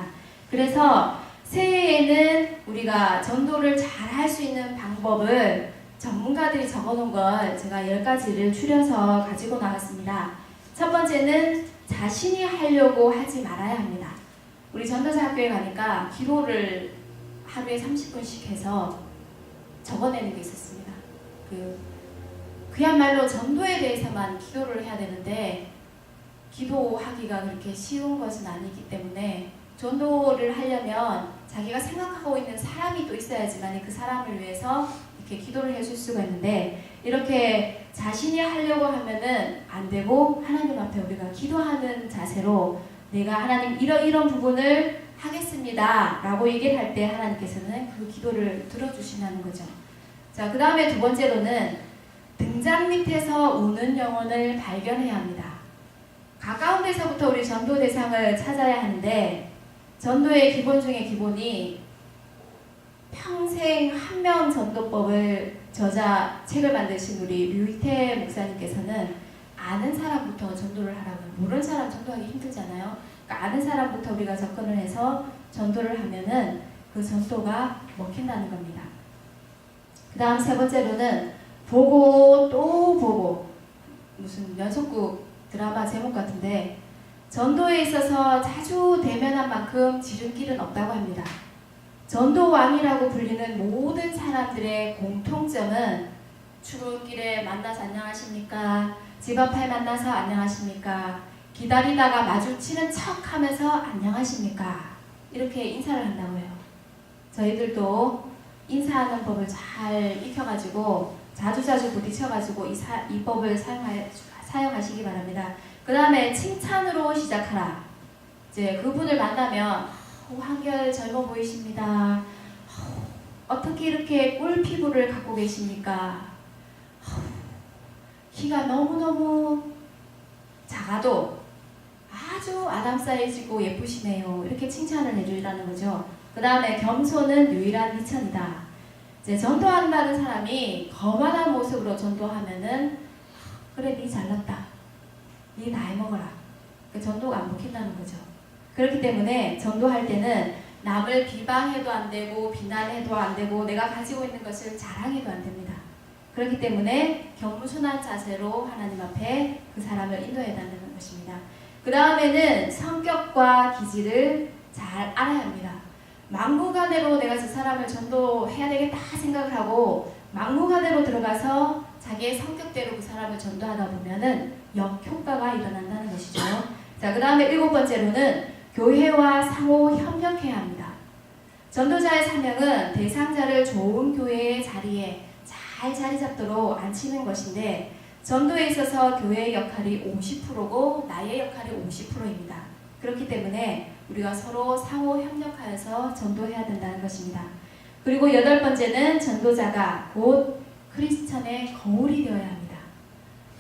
그래서 새해에는 우리가 전도를 잘 할 수 있는 방법을 전문가들이 적어놓은 걸 제가 10가지를 추려서 가지고 나왔습니다. 첫 번째는 자신이 하려고 하지 말아야 합니다. 우리 전도사 학교에 가니까 기도를 하루에 30분씩 해서 적어내는 게 있었습니다. 그야말로 전도에 대해서만 기도를 해야 되는데 기도하기가 그렇게 쉬운 것은 아니기 때문에 전도를 하려면 자기가 생각하고 있는 사람이 또 있어야지만 그 사람을 위해서 이렇게 기도를 해줄 수가 있는데 이렇게 자신이 하려고 하면은 안 되고 하나님 앞에 우리가 기도하는 자세로 내가 하나님 이런 부분을 하겠습니다 라고 얘기를 할 때 하나님께서는 그 기도를 들어주신다는 거죠. 자, 그 다음에 두 번째로는 등잔 밑에서 우는 영혼을 발견해야 합니다. 가까운 데서부터 우리 전도 대상을 찾아야 하는데 전도의 기본 중에 기본이 평생 한 명 전도법을 책을 만드신 우리 류희태 목사님께서는 아는 사람부터 전도를 하라고요. 모르는 사람 전도하기 힘들잖아요. 그러니까 아는 사람부터 우리가 접근을 해서 전도를 하면은 그 전도가 먹힌다는 겁니다. 그 다음 세 번째로는 보고 또 보고, 무슨 연속극 드라마 제목 같은데, 전도에 있어서 자주 대면한 만큼 지름길은 없다고 합니다. 전도왕이라고 불리는 모든 사람들의 공통점은 출근길에 만나서 안녕하십니까? 집 앞에 만나서 안녕하십니까? 기다리다가 마주치는 척 하면서 안녕하십니까? 이렇게 인사를 한다고 해요. 저희들도 인사하는 법을 잘 익혀가지고 자주자주 부딪혀가지고 이 법을 사용하시기 바랍니다. 그 다음에 칭찬으로 시작하라. 이제 그분을 만나면 한결 젊어 보이십니다. 어떻게 이렇게 꿀 피부를 갖고 계십니까? 키가 너무너무 작아도 아주 아담 사이즈고 예쁘시네요. 이렇게 칭찬을 해주라는 거죠. 그 다음에 겸손은 유일한 미천이다. 이제 전도한다는 사람이 거만한 모습으로 전도하면은 그래 니 잘났다, 니 나이 먹어라, 그 전도가 안 먹힌다는 거죠. 그렇기 때문에 전도할 때는 남을 비방해도 안 되고 비난해도 안 되고 내가 가지고 있는 것을 자랑해도 안 됩니다. 그렇기 때문에 겸손한 자세로 하나님 앞에 그 사람을 인도해야 한다는 것입니다. 그 다음에는 성격과 기질을 잘 알아야 합니다. 막무가내로 내가 저 사람을 전도해야 되겠다 생각을 하고 막무가내로 들어가서 자기의 성격대로 그 사람을 전도하다 보면은 역효과가 일어난다는 것이죠. 자, 그 다음에 7번째로는 교회와 상호 협력해야 합니다. 전도자의 사명은 대상자를 좋은 교회의 자리에 잘 자리 잡도록 앉히는 것인데, 전도에 있어서 교회의 역할이 50%고 나의 역할이 50%입니다. 그렇기 때문에 우리가 서로 상호 협력하여서 전도해야 된다는 것입니다. 그리고 8번째는 전도자가 곧 크리스천의 거울이 되어야 합니다.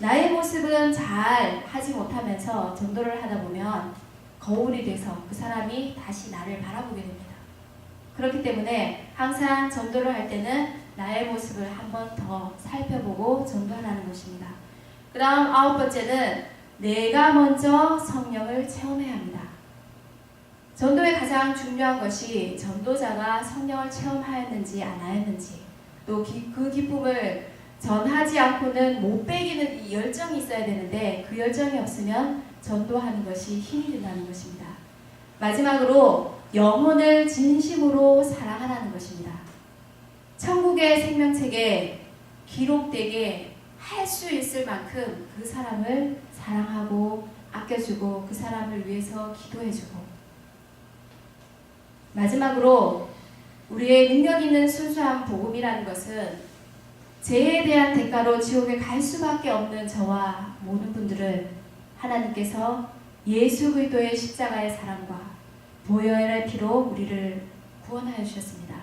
나의 모습은 잘 하지 못하면서 전도를 하다 보면 거울이 돼서 그 사람이 다시 나를 바라보게 됩니다. 그렇기 때문에 항상 전도를 할 때는 나의 모습을 한 번 더 살펴보고 전도하라는 것입니다. 그 다음 9번째는 내가 먼저 성령을 체험해야 합니다. 전도의 가장 중요한 것이 전도자가 성령을 체험하였는지 안 하였는지, 또 그 기쁨을 전하지 않고는 못 빼기는 이 열정이 있어야 되는데 그 열정이 없으면 전도하는 것이 힘이 든다는 것입니다. 마지막으로 영혼을 진심으로 사랑하라는 것입니다. 천국의 생명책에 기록되게 할 수 있을 만큼 그 사람을 사랑하고 아껴주고 그 사람을 위해서 기도해주고, 마지막으로 우리의 능력 있는 순수한 복음이라는 것은 죄에 대한 대가로 지옥에 갈 수밖에 없는 저와 모든 분들을 하나님께서 예수 그리스도의 십자가의 사랑과 보혈의 피로 우리를 구원하여 주셨습니다.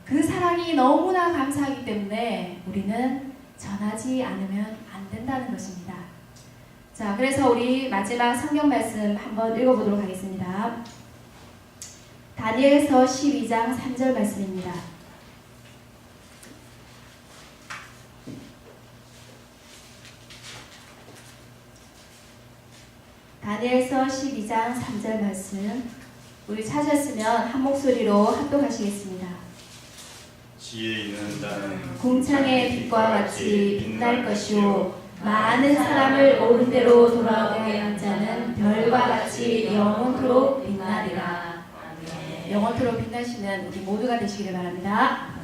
그 사랑이 너무나 감사하기 때문에 우리는 전하지 않으면 안 된다는 것입니다. 자, 그래서 우리 마지막 성경 말씀 한번 읽어보도록 하겠습니다. 다니엘서 12장 3절 말씀입니다. 다니엘서 12장 3절 말씀, 우리 찾았으면 한 목소리로 합독하시겠습니다. 지혜 있는 자는 궁창의 빛과 같이 빛날 것이요 많은 사람을 옳은 대로 돌아오게 한 자는 별과 같이 영원토록 빛나리라. 영원토록 빛나시는 우리 모두가 되시기를 바랍니다.